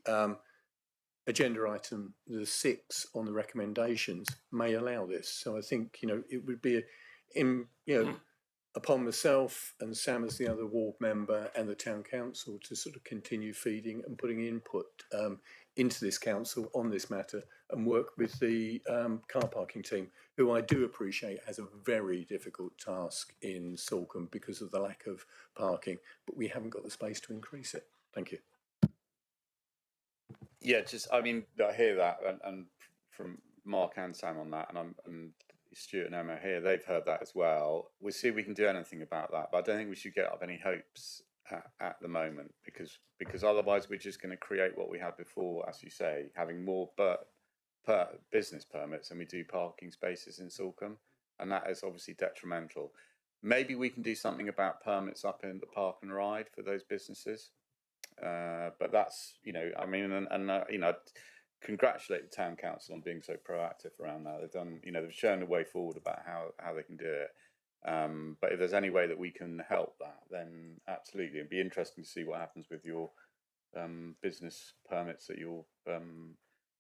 agenda item, the 6 on the recommendations, may allow this. So I think, it would be upon myself and Sam as the other ward member and the town council to sort of continue feeding and putting input into this council on this matter and work with the car parking team, who I do appreciate has a very difficult task in Salcombe because of the lack of parking, but we haven't got the space to increase it. Thank you. Yeah, I hear that, and from Mark and Sam on that, and Stuart and Emma here, they've heard that as well. We'll see if we can do anything about that, but I don't think we should get up any hopes at the moment, because otherwise we're just going to create what we had before, as you say, having more business permits than we do parking spaces in Salcombe, and that is obviously detrimental. Maybe we can do something about permits up in the park and ride for those businesses. But that's, congratulate the town council on being so proactive around that. They've done, they've shown a way forward about how they can do it. But if there's any way that we can help that, then absolutely. It'd be interesting to see what happens with your business permits that you're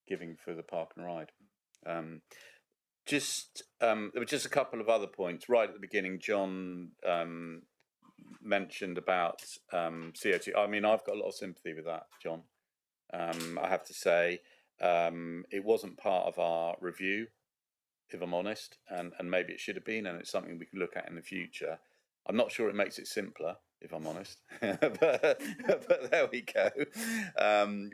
giving for the park and ride. There were just a couple of other points right at the beginning. John mentioned about CO2. I've got a lot of sympathy with that, John. I have to say, it wasn't part of our review, if I'm honest, and maybe it should have been, and it's something we can look at in the future. I'm not sure it makes it simpler, if I'm honest, but there we go.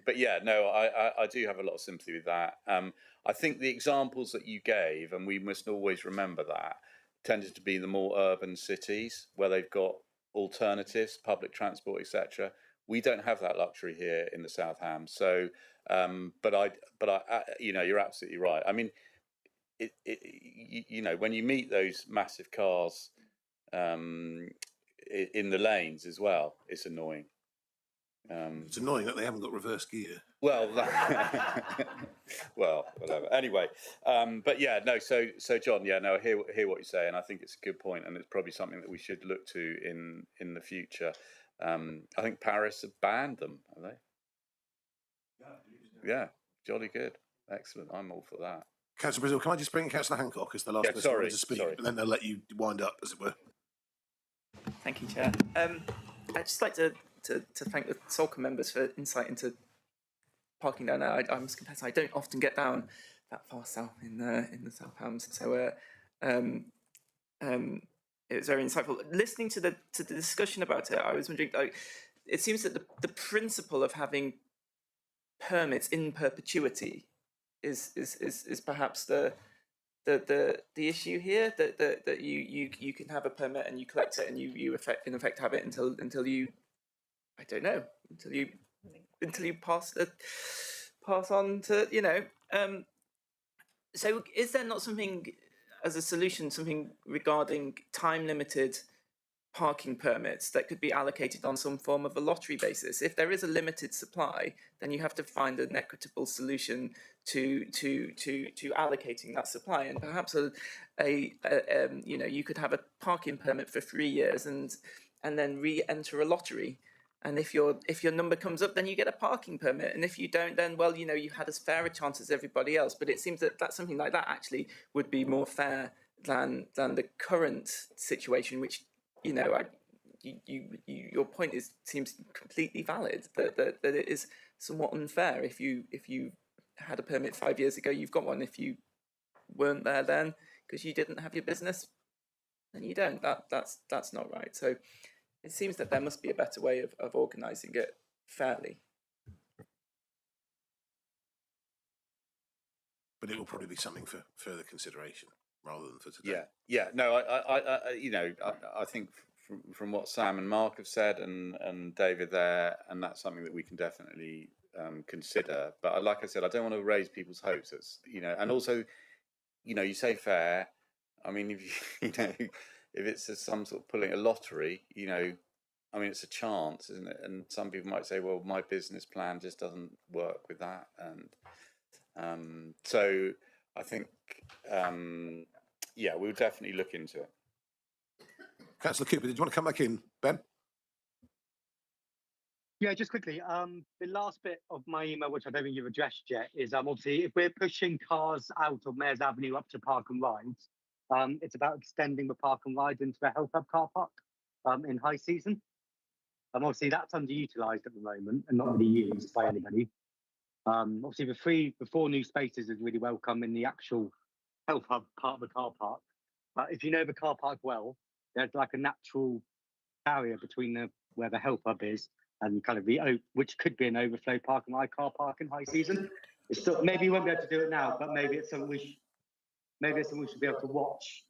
But yeah, no, I do have a lot of sympathy with that. I think the examples that you gave, and we must always remember that, tended to be the more urban cities where they've got alternatives, public transport, etc. We don't have that luxury here in the South Ham. So, but I, you're absolutely right. When you meet those massive cars in the lanes as well, it's annoying. It's annoying that they haven't got reverse gear. Well, well, whatever. Anyway, but yeah, no. So John, yeah, no. I hear what you say, and I think it's a good point, and it's probably something that we should look to in the future. I think Paris have banned them, have they? Yeah, jolly good, excellent. I'm all for that. Councillor Brazil, can I just bring Councillor Hancock as the last person who wanted to speak, and then they'll let you wind up, as it were. Thank you, Chair. I'd just like to thank the Salcombe members for insight into parking down there. I must confess I don't often get down that far south in the South Hams, so it was very insightful. Listening to the discussion about it, I was wondering. It seems that the principle of having permits in perpetuity is perhaps the issue here. That you can have a permit and you collect it and you in effect have it until you, I don't know, until you pass on to So is there not something as a solution, something regarding time limited parking permits that could be allocated on some form of a lottery basis. If there is a limited supply, then you have to find an equitable solution to allocating that supply, and perhaps you could have a parking permit for 3 years and then re-enter a lottery. And if your number comes up, then you get a parking permit. And if you don't, then well, you had as fair a chance as everybody else. But it seems that something like that actually would be more fair than the current situation, which your point seems completely valid. That it is somewhat unfair. If you had a permit 5 years ago, you've got one. If you weren't there then because you didn't have your business, then you don't. That's not right. So it seems that there must be a better way of organising it fairly. But it will probably be something for further consideration rather than for today. Yeah. No, I think from what Sam and Mark have said and David there, and that's something that we can definitely consider. But like I said, I don't want to raise people's hopes. It's, and also, you say fair. I mean, if it's some sort of pulling a lottery, I mean, it's a chance, isn't it? And some people might say, well, my business plan just doesn't work with that. And so I think, we'll definitely look into it. Councillor Cooper, did you want to come back in, Ben? Yeah, just quickly. The last bit of my email, which I don't think you've addressed yet, is obviously if we're pushing cars out of Mayor's Avenue up to Park and Rides, it's about extending the Park and Rides into the Health Hub car park in high season. Obviously, that's underutilised at the moment and not really used by anybody. Obviously, the 4 new spaces is really welcome in the actual Health Hub part of the car park. But if you know the car park well, there's like a natural barrier between where the Health Hub is and kind of which could be an overflow Park and Ride car park in high season. It's still, maybe you won't be able to do it now, but maybe it's something we should be able to watch.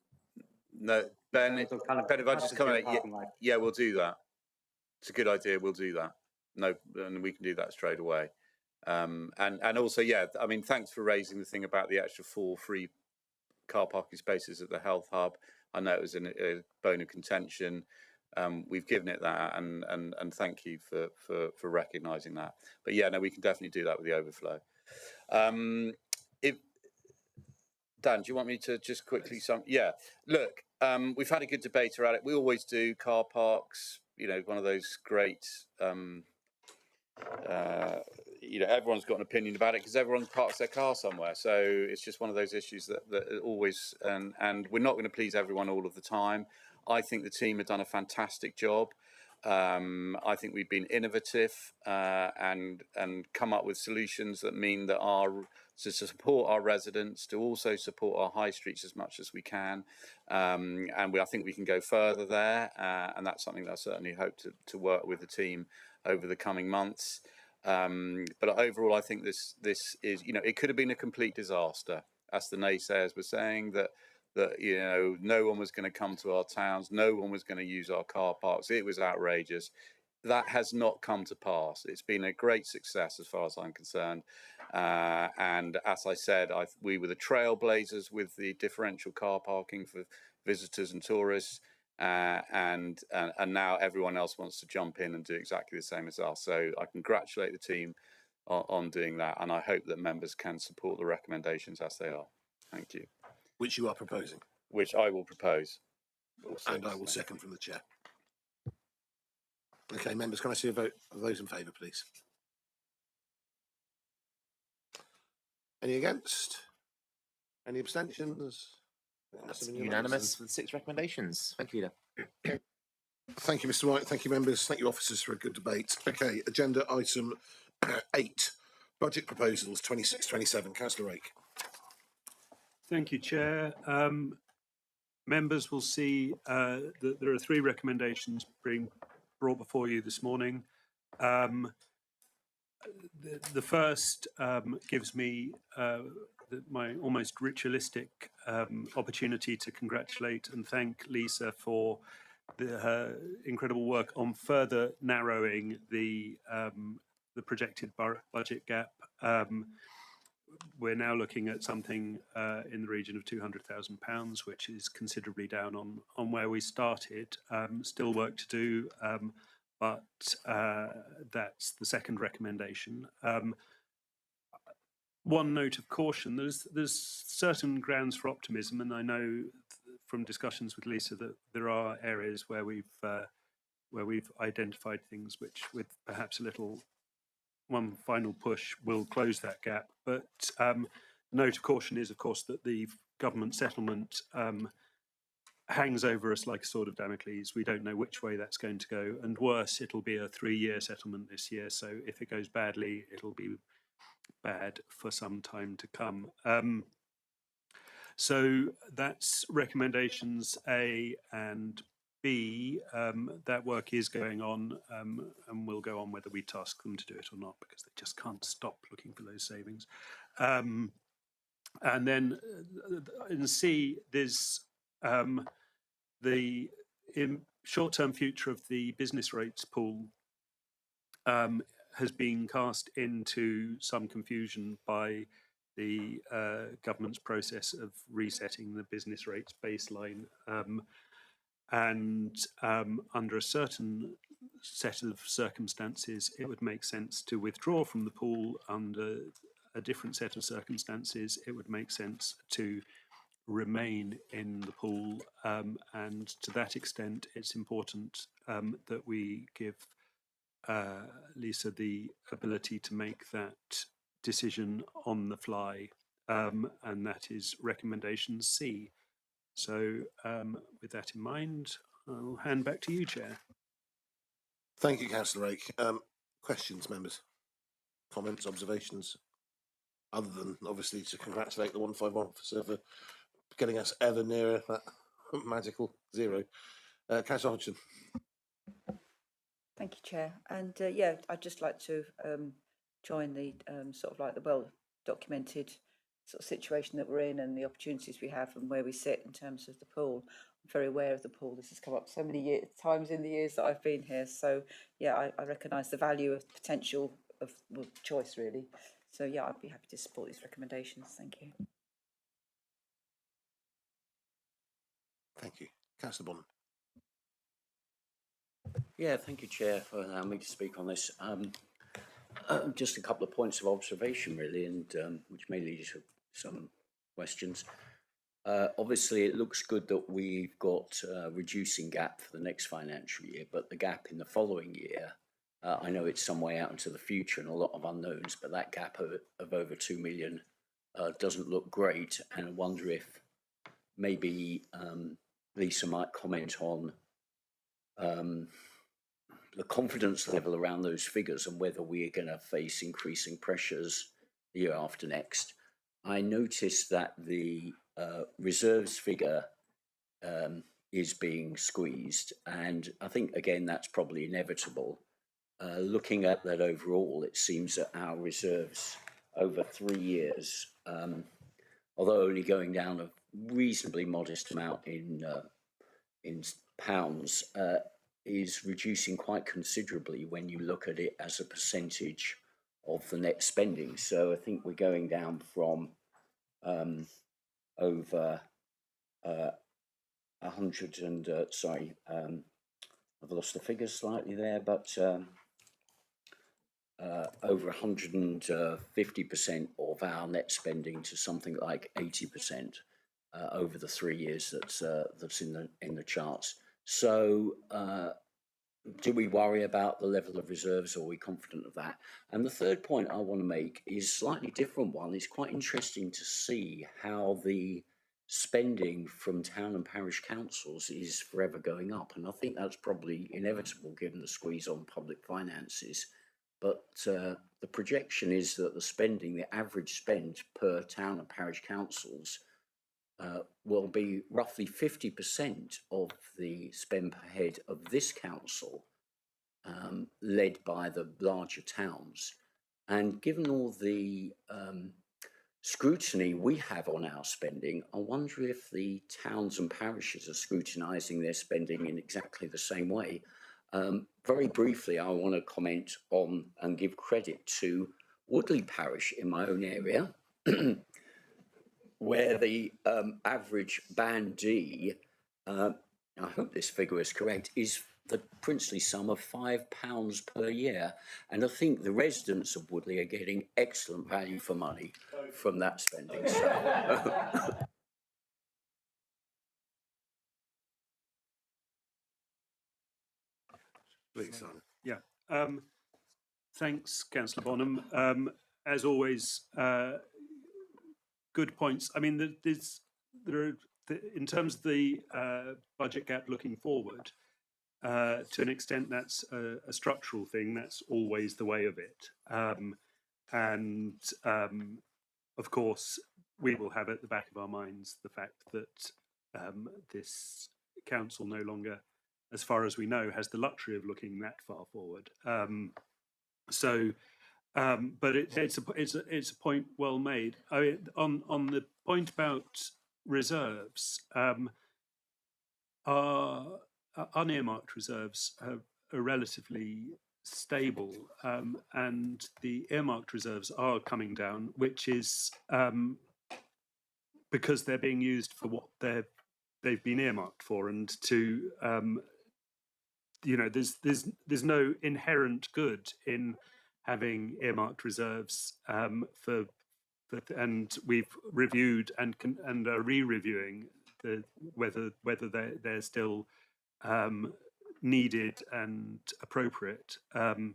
No, Ben, if I just come in, yeah, we'll do that. It's a good idea. We'll do that. No, and we can do that straight away. And also, I mean, thanks for raising the thing about the extra 4 free car parking spaces at the Health Hub. I know it was a bone of contention. We've given it that, and thank you for recognising that. But we can definitely do that with the overflow. Dan, do you want me to just quickly look, we've had a good debate around it. We always do. Car parks, one of those great, everyone's got an opinion about it because everyone parks their car somewhere. So it's just one of those issues that always, and we're not going to please everyone all of the time. I think the team have done a fantastic job. I think we've been innovative and come up with solutions that mean that to support our residents, to also support our high streets as much as we can. And I think we can go further there. And that's something that I certainly hope to work with the team over the coming months. But overall, I think this is, it could have been a complete disaster. As the naysayers were saying, that no one was going to come to our towns, no one was going to use our car parks. It was outrageous. That has not come to pass. It's been a great success as far as I'm concerned. And as I said, we were the trailblazers with the differential car parking for visitors and tourists. And now everyone else wants to jump in and do exactly the same as us. So I congratulate the team on doing that. And I hope that members can support the recommendations as they are. Thank you. Which you are proposing. Which I will propose. And I will second from the chair. Okay, members, can I see a vote of those in favour, please? Any against? Any abstentions? That's unanimous for the 6 recommendations. Thank you, Leader. Thank you, Mr. White. Thank you, members. Thank you, officers, for a good debate. Okay, agenda item 8, budget proposals 26-27. Councillor Rake. Thank you, Chair. Members will see that there are 3 recommendations being brought before you this morning. The first gives me my almost ritualistic opportunity to congratulate and thank Lisa for her incredible work on further narrowing the projected budget gap. we're now looking at something in the region of £200,000, which is considerably down on where we started. Still work to do, but that's the second recommendation. One note of caution: there's certain grounds for optimism, and I know from discussions with Lisa that there are areas where we've identified things which, with perhaps a little one final push, will close that gap. But note of caution is, of course, that the government settlement hangs over us like a sword of Damocles. We don't know which way that's going to go, and worse, it'll be a 3-year settlement this year. So if it goes badly, it'll be bad for some time to come. So that's recommendations A and B. That work is going on, and will go on whether we task them to do it or not, because they just can't stop looking for those savings. And then in C, there's the short-term future of the business rates pool has been cast into some confusion by the government's process of resetting the business rates baseline. And under a certain set of circumstances, it would make sense to withdraw from the pool. Under a different set of circumstances, it would make sense to remain in the pool. And to that extent, it's important that we give Lisa the ability to make that decision on the fly, and that is recommendation C. So with that in mind, I'll hand back to you, Chair. Thank you, Councillor Rake. Questions, members? Comments, observations? Other than, obviously, to congratulate the 151 officer for getting us ever nearer that magical zero. Councillor Hodgson. Thank you, Chair. And yeah, I'd just like to join the sort of like the well-documented sort of situation that we're in and the opportunities we have and where we sit in terms of the pool. I'm very aware of the pool. This has come up so many times in the years that I've been here. So yeah, I recognise the value of potential of choice, really. So yeah, I'd be happy to support these recommendations. Thank you. Thank you. Councillor Bonham. Yeah, thank you, Chair, for allowing me to speak on this. Just a couple of points of observation, really, and which may lead to some questions. Obviously, it looks good that we've got a reducing gap for the next financial year, but the gap in the following year, I know it's some way out into the future and a lot of unknowns, but that gap of over 2 million doesn't look great, and I wonder if maybe Lisa might comment on the confidence level around those figures and whether we are going to face increasing pressures the year after next. I noticed that the reserves figure is being squeezed, and I think, again, that's probably inevitable. Looking at that overall, it seems that our reserves over 3 years, although only going down a reasonably modest amount in pounds, is reducing quite considerably when you look at it as a percentage of the net spending. So I think we're going down from over 100 and I've lost the figures slightly there, but over 150% of our net spending to something like 80% over the 3 years that's in the charts. So do we worry about the level of reserves, or are we confident of that? And the third point I want to make is a slightly different one. It's quite interesting to see how the spending from town and parish councils is forever going up. And I think that's probably inevitable given the squeeze on public finances. But the projection is that the spending, the average spend per town and parish councils, will be roughly 50% of the spend per head of this council, led by the larger towns. And given all the scrutiny we have on our spending, I wonder if the towns and parishes are scrutinising their spending in exactly the same way. Very briefly, I want to comment on and give credit to Woodley Parish in my own area, where the average band D, I hope this figure is correct, is the princely sum of £5 per year. And I think the residents of Woodley are getting excellent value for money from that spending. So. Please, Simon. Yeah. Thanks, Councillor Bonham. As always, good points. I mean, in terms of the budget gap looking forward, to an extent, that's a structural thing. That's always the way of it. Of course, we will have at the back of our minds the fact that this council no longer, as far as we know, has the luxury of looking that far forward. But it's a point well made. I mean, on the point about reserves, our unearmarked reserves are relatively stable, and the earmarked reserves are coming down, which is because they're being used for what they've been earmarked for, and to there's no inherent good in having earmarked reserves and we've reviewed and are re-reviewing whether they're still needed and appropriate. And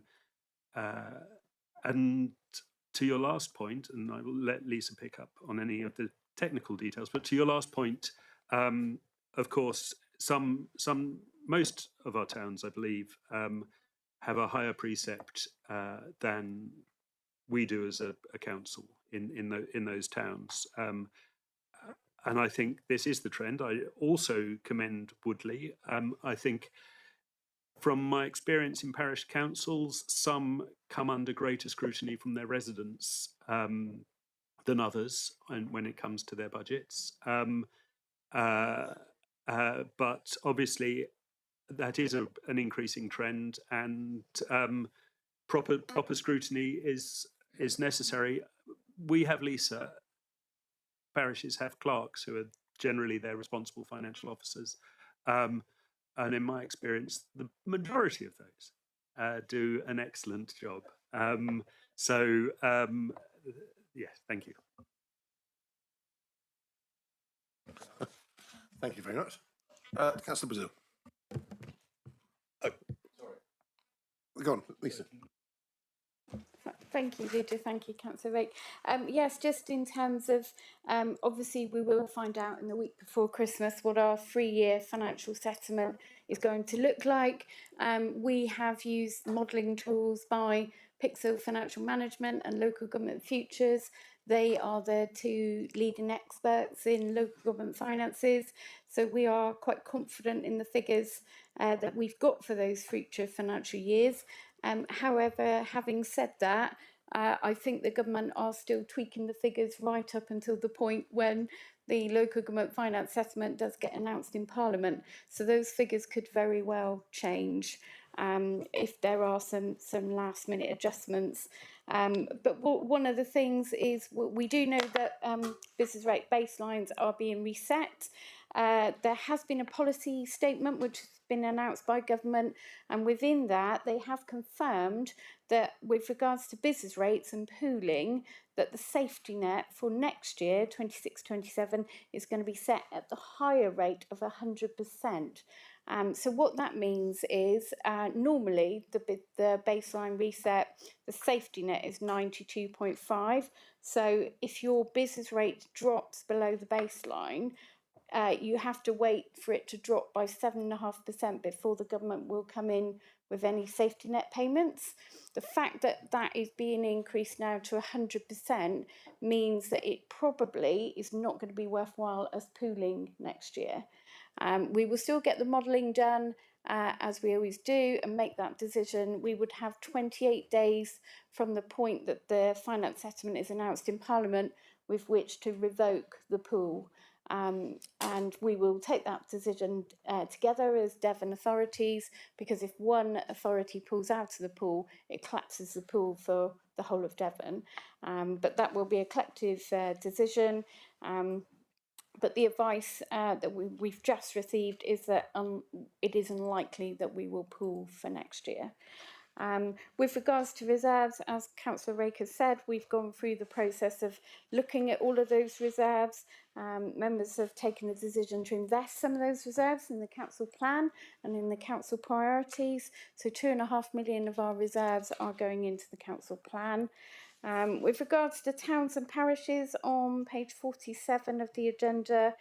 to your last point, and I will let Lisa pick up on any of the technical details, but to your last point, of course, most of our towns, I believe, have a higher precept than we do as a council in those towns. And I think this is the trend. I also commend Woodley. I think from my experience in parish councils, some come under greater scrutiny from their residents than others when it comes to their budgets. But obviously, that is an increasing trend, and proper scrutiny is necessary. We have Lisa. Parishes have clerks who are generally their responsible financial officers, and in my experience, the majority of those do an excellent job. Yeah, thank you. Thank you very much, Councillor Brazil. Oh, sorry. Go on, Lisa. Thank you, Lydia. Thank you, Councillor Rake. Yes, just in terms of, obviously we will find out in the week before Christmas what our 3-year financial settlement is going to look like. We have used modelling tools by Pixel Financial Management and Local Government Futures. They are the two leading experts in local government finances. So we are quite confident in the figures that we've got for those future financial years. However, having said that, I think the government are still tweaking the figures right up until the point when the local government finance settlement does get announced in Parliament. So those figures could very well change if there are some last minute adjustments. But one of the things is we do know that business rate baselines are being reset. There has been a policy statement which has been announced by government, and within that they have confirmed that with regards to business rates and pooling, that the safety net for next year, 26-27, is going to be set at the higher rate of 100%. So what that means is normally the baseline reset, the safety net is 92.5. So if your business rate drops below the baseline, you have to wait for it to drop by 7.5% before the government will come in with any safety net payments. The fact that that is being increased now to 100% means that it probably is not going to be worthwhile as pooling next year. We will still get the modelling done as we always do and make that decision. We would have 28 days from the point that the finance settlement is announced in Parliament with which to revoke the pool. And we will take that decision together as Devon authorities, because if one authority pulls out of the pool, it collapses the pool for the whole of Devon. But that will be a collective decision. But the advice that we've just received is that it is unlikely that we will pool for next year. With regards to reserves, as Councillor Rake has said, we've gone through the process of looking at all of those reserves. Members have taken the decision to invest some of those reserves in the council plan and in the council priorities. So 2.5 million of our reserves are going into the council plan. With regards to towns and parishes on page 47 of the agenda,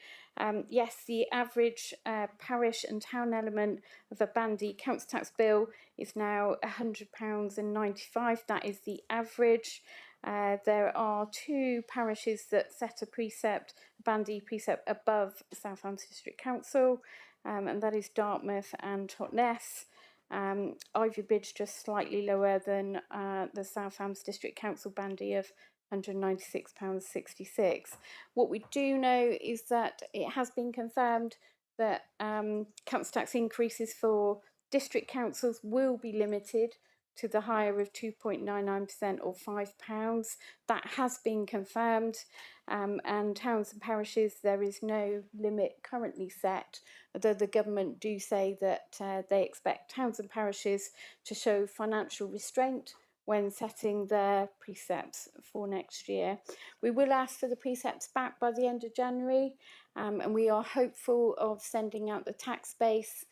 yes, the average parish and town element of a bandy council tax bill is now £100.95. That is the average. There are 2 parishes that set a precept, bandy precept above Southampton District Council, and that is Dartmouth and Totnes. Ivy Bridge just slightly lower than the Southampton District Council bandy of £196.66. What we do know is that it has been confirmed that council tax increases for district councils will be limited to the higher of 2.99% or £5. That has been confirmed, and towns and parishes, there is no limit currently set, although the government do say that they expect towns and parishes to show financial restraint when setting their precepts for next year. We will ask for the precepts back by the end of January, and we are hopeful of sending out the tax base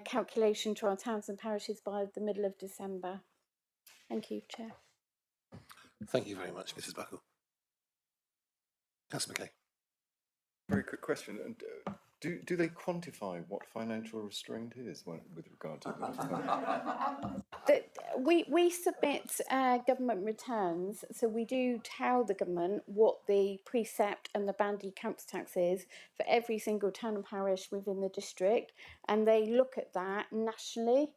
calculation to our towns and parishes by the middle of December. Thank you, Chair. Thank you very much, Mrs. Buckle. Councillor McKay. Very quick question. And do they quantify what financial restraint is with regard to that? We submit government returns, so we do tell the government what the precept and the bandy council tax is for every single town and parish within the district, and they look at that nationally.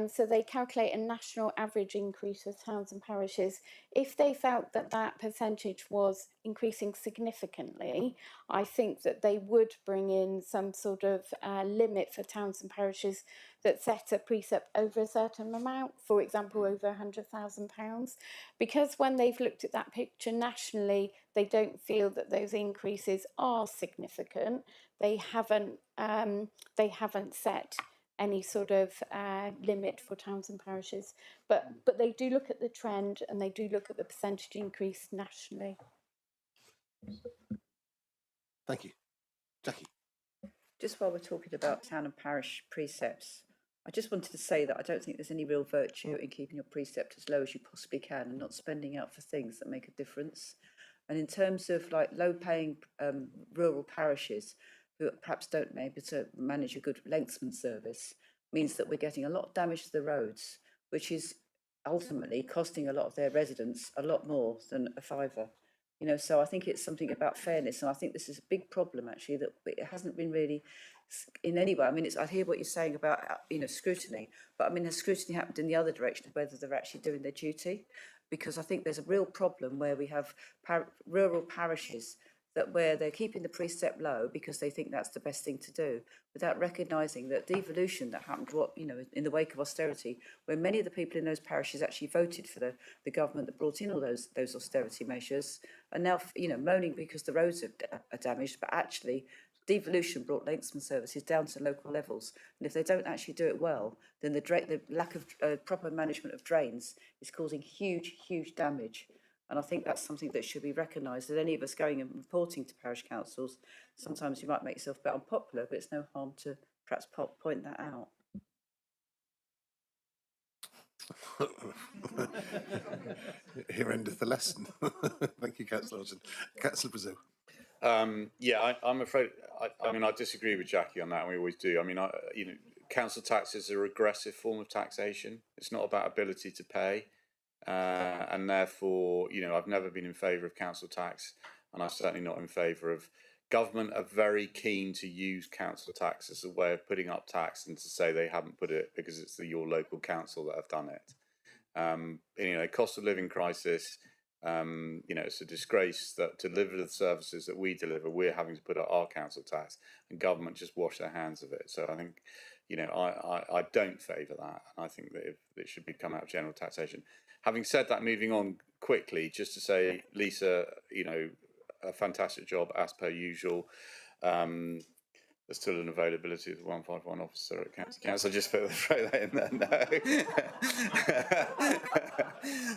So they calculate a national average increase for towns and parishes. If they felt that that percentage was increasing significantly, I think that they would bring in some sort of limit for towns and parishes that set a precept over a certain amount, for example, over £100,000. Because when they've looked at that picture nationally, they don't feel that those increases are significant. They haven't set any sort of limit for towns and parishes, but they do look at the trend and they do look at the percentage increase nationally. Thank you. Jackie. Just while we're talking about town and parish precepts, I just wanted to say that I don't think there's any real virtue in keeping your precept as low as you possibly can and not spending out for things that make a difference. And in terms of like low-paying rural parishes, who perhaps don't maybe to manage a good lengthsman service, means that we're getting a lot of damage to the roads, which is ultimately costing a lot of their residents a lot more than a fiver. You know, so I think it's something about fairness, and I think this is a big problem actually that it hasn't been really in any way. I mean, I hear what you're saying about scrutiny, but I mean, has scrutiny happened in the other direction of whether they're actually doing their duty? Because I think there's a real problem where we have rural parishes where they're keeping the precept low because they think that's the best thing to do, without recognising that devolution that happened, in the wake of austerity, where many of the people in those parishes actually voted for the government that brought in all those austerity measures, are now moaning because the roads are damaged, but actually devolution brought lengthsman services down to local levels, and if they don't actually do it well, then the lack of proper management of drains is causing huge damage. And I think that's something that should be recognised, that any of us going and reporting to parish councils, sometimes you might make yourself a bit unpopular, but it's no harm to perhaps point that out. Here endeth the lesson. Thank you, Councillor Hodgson. Councillor Brazil. I'm afraid, I disagree with Jackie on that, and we always do. I mean, council tax is a regressive form of taxation. It's not about ability to pay. And therefore, I've never been in favour of council tax, and I'm certainly not in favour of government are very keen to use council tax as a way of putting up tax and to say they haven't put it because it's your local council that have done it. Cost of living crisis, it's a disgrace that to deliver the services that we deliver, we're having to put up our council tax, and government just wash their hands of it. So I think, I don't favour that, and I think that it should come out of general taxation. Having said that, moving on quickly, just to say, Lisa, you know, a fantastic job as per usual. There's still an availability of the 151 officer at council. Just throw that in there.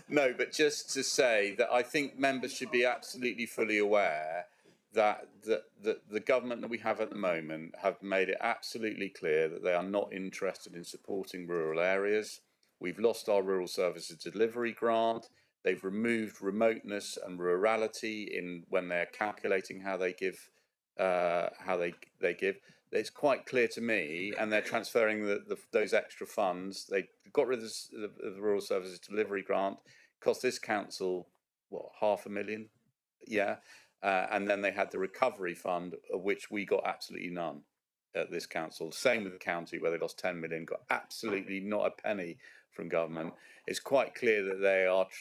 No, but just to say that I think members should be absolutely fully aware that the government that we have at the moment have made it absolutely clear that they are not interested in supporting rural areas. We've lost our rural services delivery grant. They've removed remoteness and rurality in when they're calculating how they give. How they give. It's quite clear to me, and they're transferring those extra funds. They got rid of the Rural Services Delivery Grant, cost this council what, £500,000, yeah, and then they had the recovery fund, of which we got absolutely none at this council. Same with the county, where they lost 10 million, got absolutely not a penny from government. It's quite clear that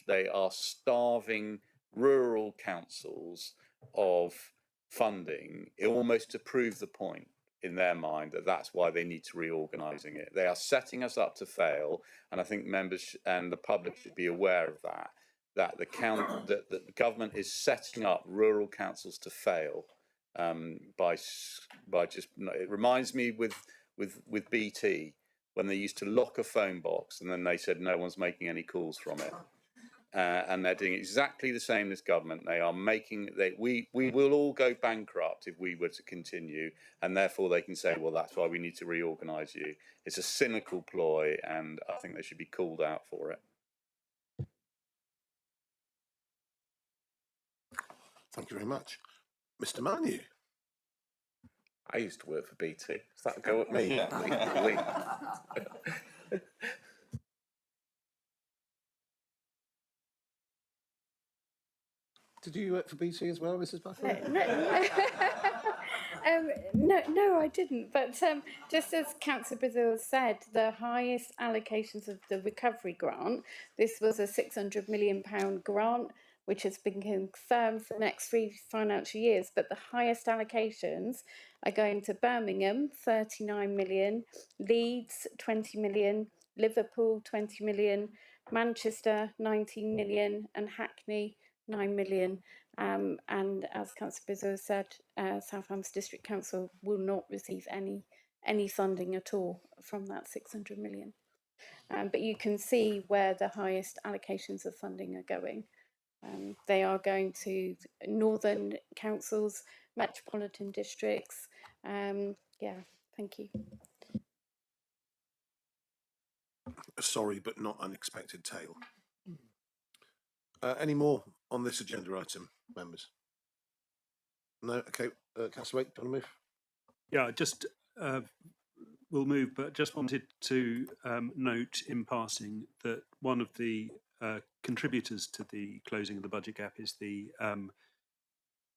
they are starving rural councils of funding, almost to prove the point in their mind that that's why they need to reorganising it. They are setting us up to fail, and I think members and the public should be aware of that. That the government is setting up rural councils to fail by just. It reminds me with BT when they used to lock a phone box and then they said no one's making any calls from it. And they're doing exactly the same as government. They are making we will all go bankrupt if we were to continue, and therefore they can say, well, that's why we need to reorganise you. It's a cynical ploy, and I think they should be called out for it. Thank you very much, Mr. Manu. I used to work for BT. Does that go at me? Did you work for BT as well, Mrs. Buckley? No, I didn't. But just as Councillor Brazil said, the highest allocations of the recovery grant, this was a £600 million grant, which has been confirmed for the next 3 financial years. But the highest allocations are going to Birmingham, 39 million, Leeds, 20 million, Liverpool, 20 million, Manchester, 19 million, and Hackney, 9 million. And as Councillor Brazil said, Southampton District Council will not receive any funding at all from that 600 million. But you can see where the highest allocations of funding are going. They are going to northern councils, metropolitan districts. Yeah, thank you. A sorry but not unexpected tale. Any more on this agenda item, members? No? Okay. Councillor Wake, do you want to move? Yeah, just we'll move, but just wanted to note in passing that one of the contributors to the closing of the budget gap is the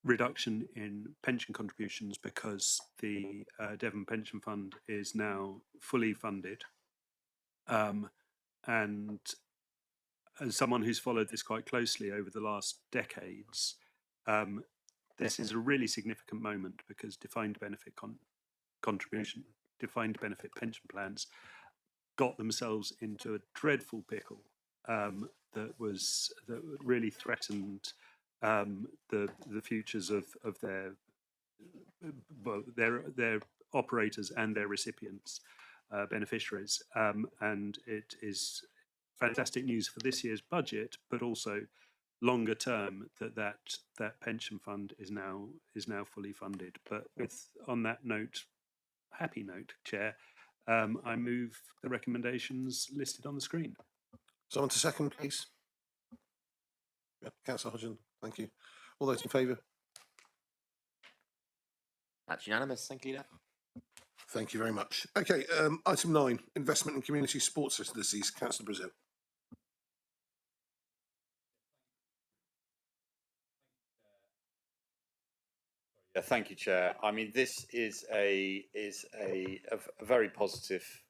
reduction in pension contributions, because the Devon Pension Fund is now fully funded. And as someone who's followed this quite closely over the last decades, this is a really significant moment, because defined benefit defined benefit pension plans got themselves into a dreadful pickle that really threatened the futures of their operators and their recipients, beneficiaries, and it is fantastic news for this year's budget, but also longer term that pension fund is now fully funded. But on that note, happy note, Chair, I move the recommendations listed on the screen. Someone to second, please. Yeah, Councillor Hodgson, thank you. All those in favour? That's unanimous. Thank you, Leader. Thank you very much. Okay, item 9, investment in community sports facilities. Councillor Brazil. Yeah, thank you, Chair. I mean, this is a very positive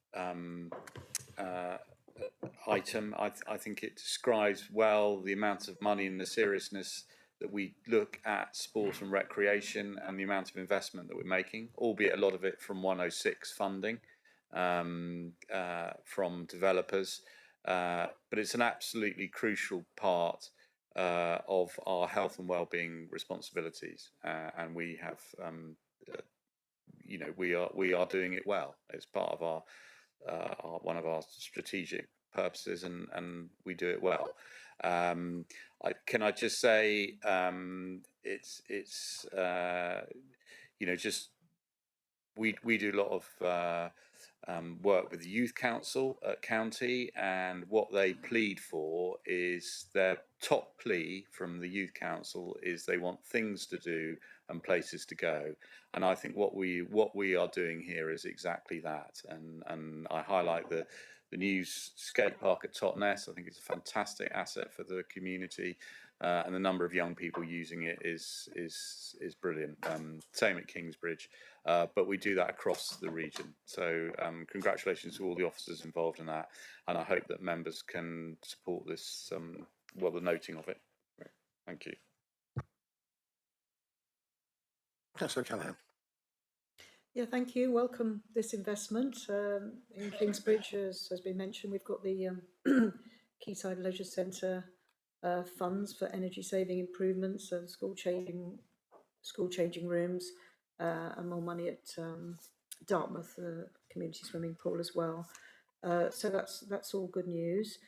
item. I think it describes well the amount of money and the seriousness that we look at sport and recreation, and the amount of investment that we're making, albeit a lot of it from 106 funding from developers. but it's an absolutely crucial part of our health and well-being responsibilities, and we have, we are doing it well. It's part of our one of our strategic purposes, and we do it well. Can I just say, it's just we do a lot of work with the Youth Council at County, and what they plead for is their top plea from the Youth Council is they want things to do and places to go. And I think what we are doing here is exactly that. And I highlight the new skate park at Totnes. I think it's a fantastic asset for the community, and the number of young people using it is brilliant. Same at Kingsbridge, but we do that across the region. So congratulations to all the officers involved in that, and I hope that members can support this. The noting of it. Thank you. Councillor Callaghan. Yeah, thank you. Welcome this investment in Kingsbridge. As has been mentioned, we've got the Quayside Leisure Centre funds for energy saving improvements, school changing rooms, and more money at Dartmouth community swimming pool as well. So that's all good news.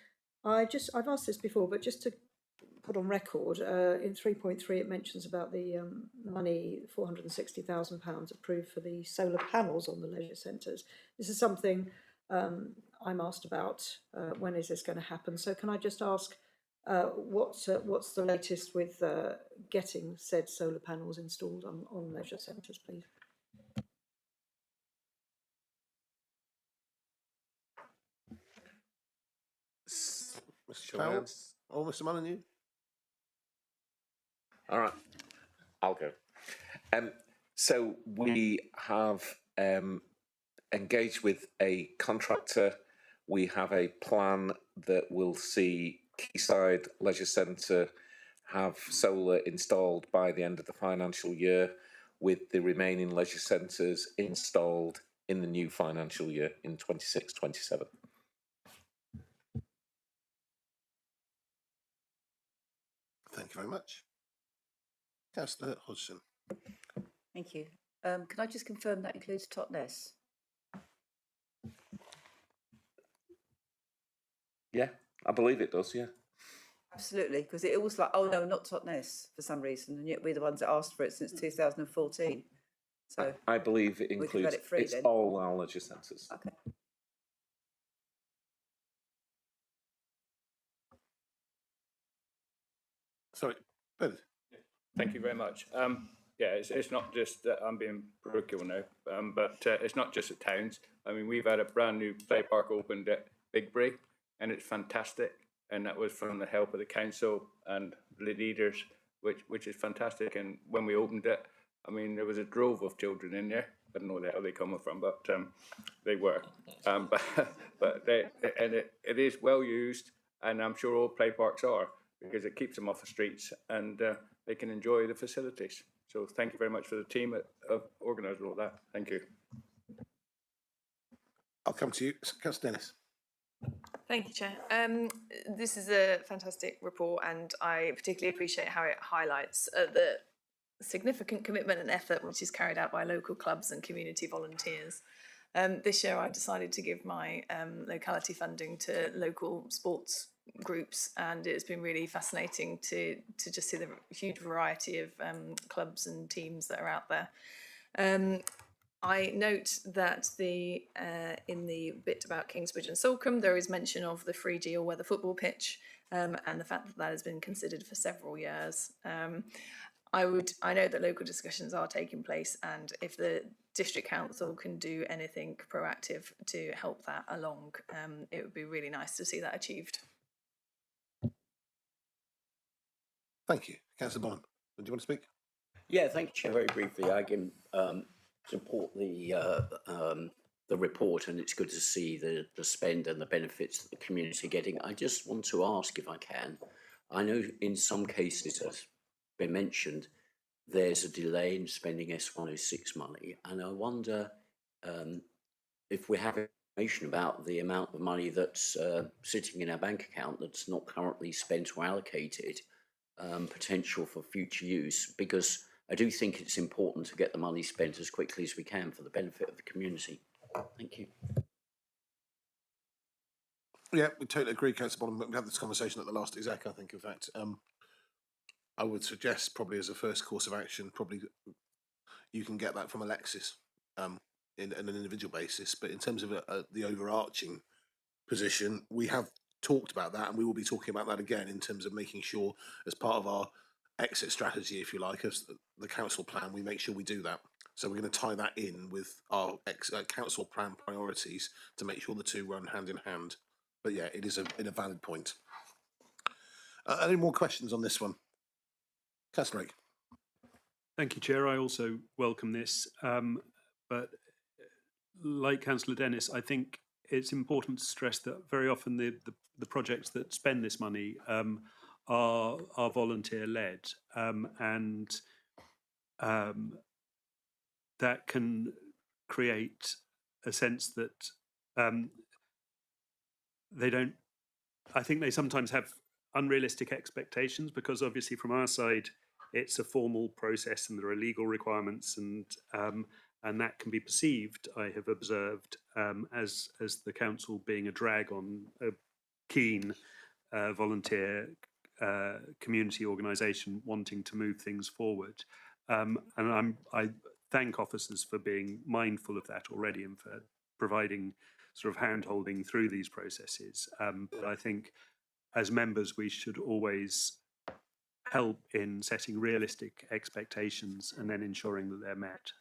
I've asked this before, but just to put on record, in 3.3 it mentions about the money, £460,000 approved for the solar panels on the leisure centres. This is something I'm asked about. When is this going to happen? So can I just ask, what's the latest with getting said solar panels installed on leisure centres, please? Mr. Powell or Mr. Molyneux? All right, I'll go. So we have engaged with a contractor. We have a plan that will see Quayside Leisure Centre have solar installed by the end of the financial year, with the remaining leisure centres installed in the new financial year in 26-27. Thank you very much. Councillor Hodgson. Thank you. Can I just confirm that includes Totnes? Yeah, I believe it does, yeah. Absolutely, because it was like, oh no, not Totnes for some reason, and yet we're the ones that asked for it since 2014. So I believe it we could includes, let it free it's then. all our leisure centres. Okay. Sorry, Ben. Thank you very much. Yeah, it's not just that I'm being parochial now, but it's not just at towns. I mean, we've had a brand new play park opened at Bigbury, and it's fantastic. And that was from the help of the council and the leaders, which is fantastic. And when we opened it, I mean, there was a drove of children in there. I don't know where the hell they come from, but they were. But it is well used, and I'm sure all play parks are, because it keeps them off the streets and they can enjoy the facilities. So thank you very much for the team of organising all that. Thank you. I'll come to you, Councillor Dennis. Thank you, Chair. This is a fantastic report, and I particularly appreciate how it highlights the significant commitment and effort which is carried out by local clubs and community volunteers. This year I decided to give my locality funding to local sports groups, and it's been really fascinating to just see the huge variety of clubs and teams that are out there. I note that in the bit about Kingsbridge and Salcombe there is mention of the free deal weather football pitch, and the fact that that has been considered for several years. I know that local discussions are taking place, and if the district council can do anything proactive to help that along, it would be really nice to see that achieved. Thank you. Councillor Bonham, do you want to speak? Yeah, thank you, Chair. Very briefly, I can support the report, and it's good to see the spend and the benefits that the community are getting. I just want to ask, if I can, I know in some cases, as been mentioned, there's a delay in spending S106 money, and I wonder if we're having information about the amount of money that's sitting in our bank account that's not currently spent or allocated, potential for future use, because I do think it's important to get the money spent as quickly as we can for the benefit of the community. Thank you. Yeah, we totally agree, Councillor Bonham. We had this conversation at the last exec, I think, in fact. I would suggest probably as a first course of action, probably you can get that from Alexis in an individual basis. But in terms of the overarching position, we have talked about that, and we will be talking about that again in terms of making sure, as part of our exit strategy, if you like, as the council plan, we make sure we do that. So we're going to tie that in with our council plan priorities to make sure the two run hand in hand. But yeah, it is a valid point. Any more questions on this one? Councillor Rake. Thank you, Chair. I also welcome this. But like Councillor Dennis, I think it's important to stress that very often the projects that spend this money are volunteer-led, and that can create a sense that they don't. I think they sometimes have unrealistic expectations, because obviously from our side it's a formal process and there are legal requirements, and that can be perceived, I have observed, as the council being a drag on a keen volunteer community organisation wanting to move things forward. And I thank officers for being mindful of that already and for providing sort of hand-holding through these processes. But I think as members we should always help in setting realistic expectations and then ensuring that they're met.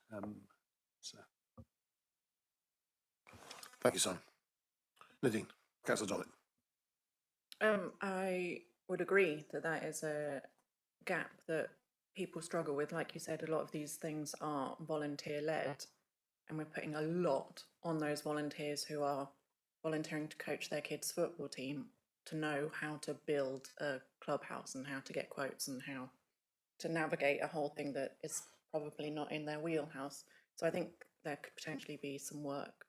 Thank you, Simon. Nadine, Councillor Donnett. I would agree that that is a gap that people struggle with. Like you said, a lot of these things are volunteer-led, and we're putting a lot on those volunteers who are volunteering to coach their kids' football team to know how to build a clubhouse and how to get quotes and how to navigate a whole thing that is probably not in their wheelhouse. So I think there could potentially be some work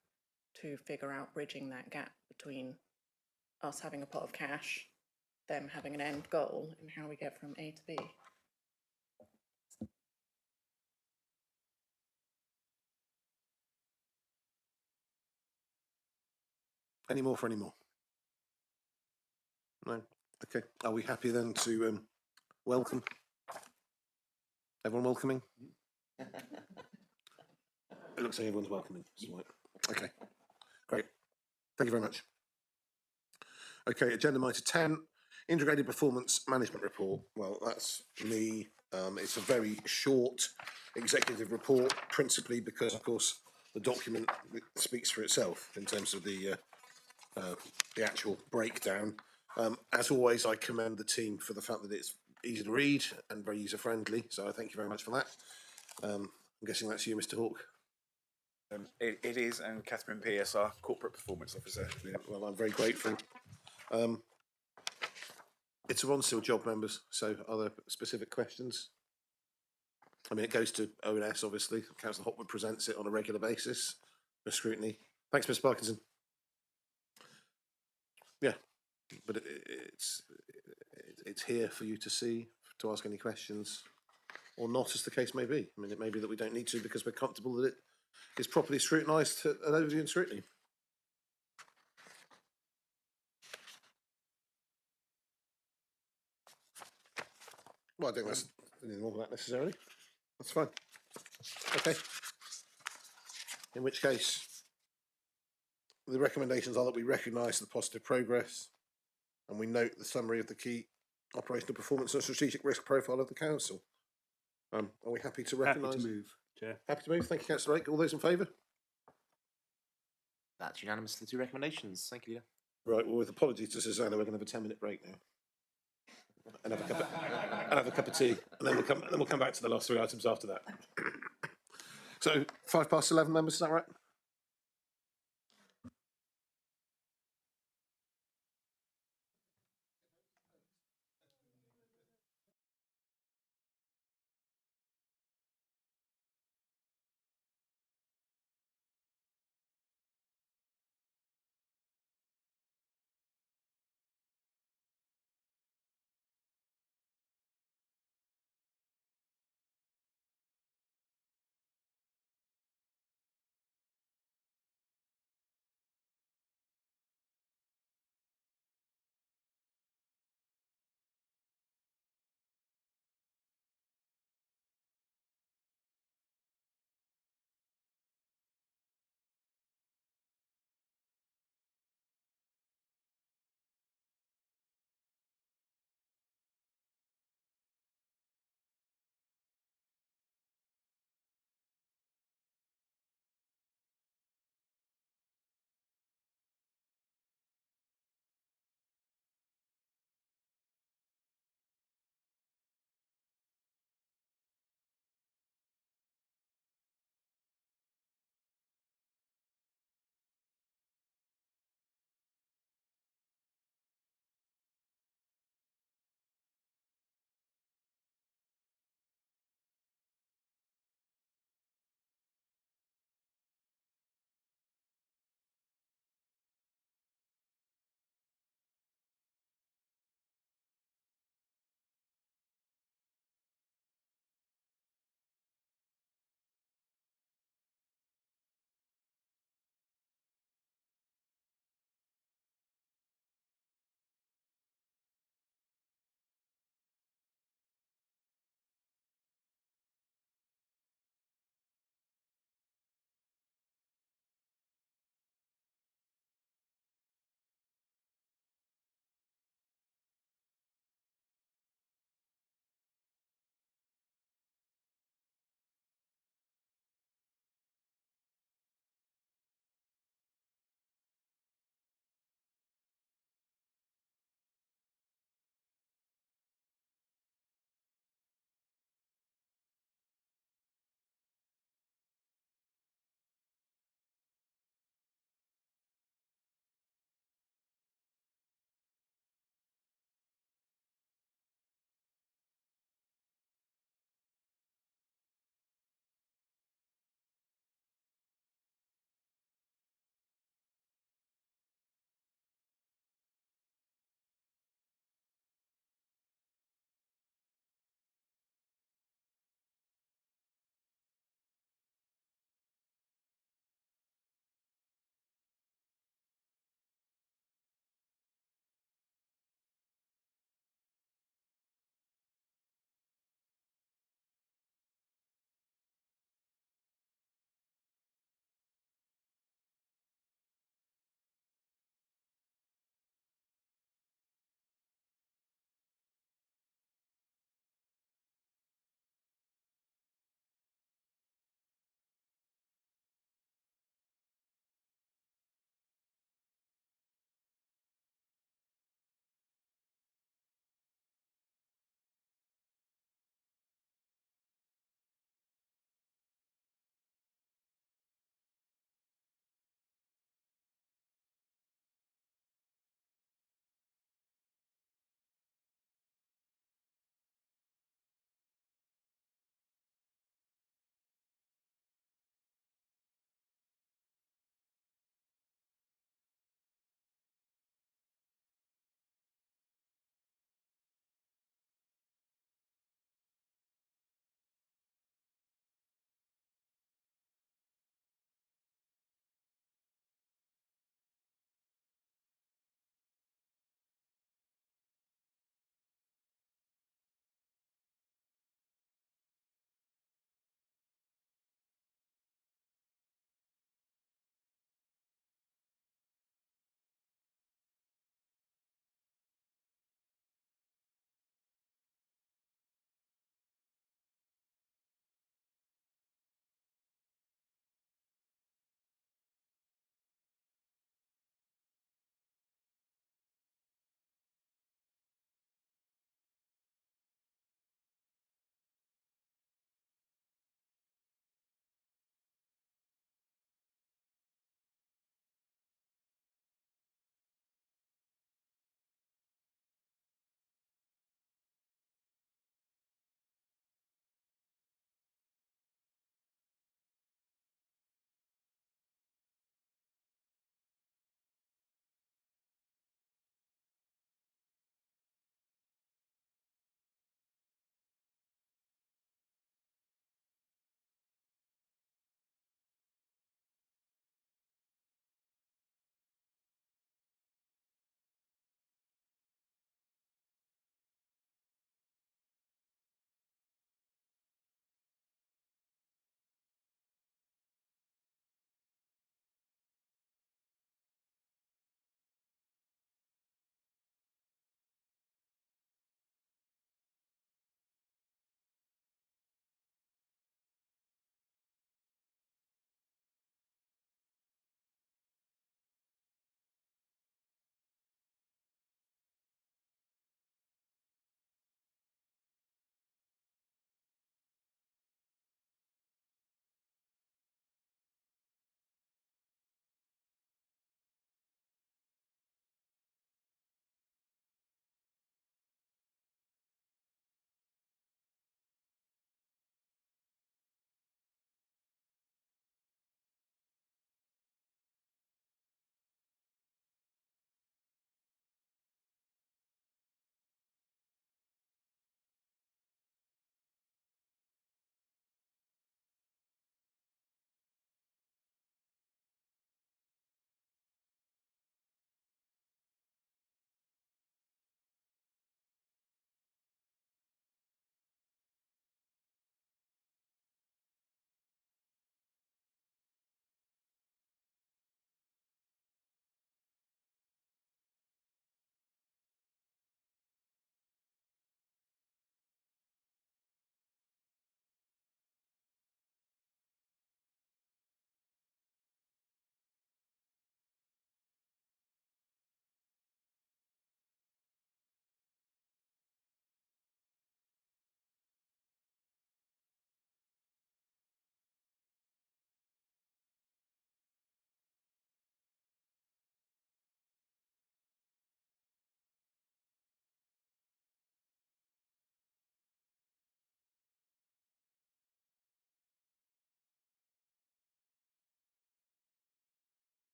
to figure out bridging that gap between us having a pot of cash, them having an end goal, and how we get from A to B. Any more for any more? No? Okay. Are we happy then to welcome? Everyone welcoming? It looks like everyone's welcoming. Okay. Great. Thank you very much. Okay, agenda item 10, Integrated Performance Management Report. Well, that's me. It's a very short executive report, principally because, of course, the document speaks for itself in terms of the actual breakdown. As always, I commend the team for the fact that it's easy to read and very user-friendly, so I thank you very much for that. I'm guessing that's you, Mr. Hawke. It is, and Catherine Pierce, our Corporate Performance Officer. Yeah, well, I'm very grateful. It's a Ronseal job, members, so are there specific questions? I mean, it goes to ONS, obviously. Councillor Hopwood presents it on a regular basis for scrutiny. Thanks, Mr. Parkinson. Yeah, but it's here for you to see, to ask any questions, or not, as the case may be. I mean, it may be that we don't need to because we're comfortable that it is properly scrutinised at overview and scrutiny. Well, I don't think that's anything wrong with that necessarily. That's fine. Okay. In which case, the recommendations are that we recognise the positive progress and we note the summary of the key operational performance and strategic risk profile of the council. Are we happy to recognise? Happy to move, Chair. Happy to move. Thank you, Councillor Rake. All those in favour? That's unanimous to the two recommendations. Thank you, Leader. Right, well, with apologies to Susanna, we're going to have a 10-minute break now. And have a cup of tea, and then we'll come back to the last three items after that. So 11:05, members, is that right?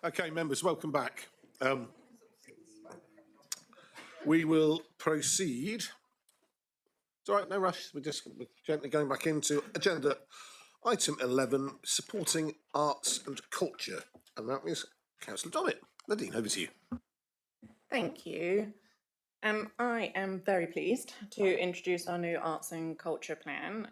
Okay, members, welcome back. We will proceed. It's all right, no rush. We're just gently going back into agenda item 11, supporting arts and culture. And that is Councillor Dommett. Nadine, over to you. Thank you. I am very pleased to introduce our new arts and culture plan,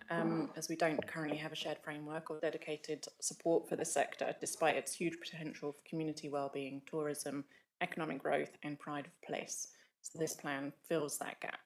as we don't currently have a shared framework or dedicated support for the sector, despite its huge potential for community wellbeing, tourism, economic growth and pride of place. So this plan fills that gap.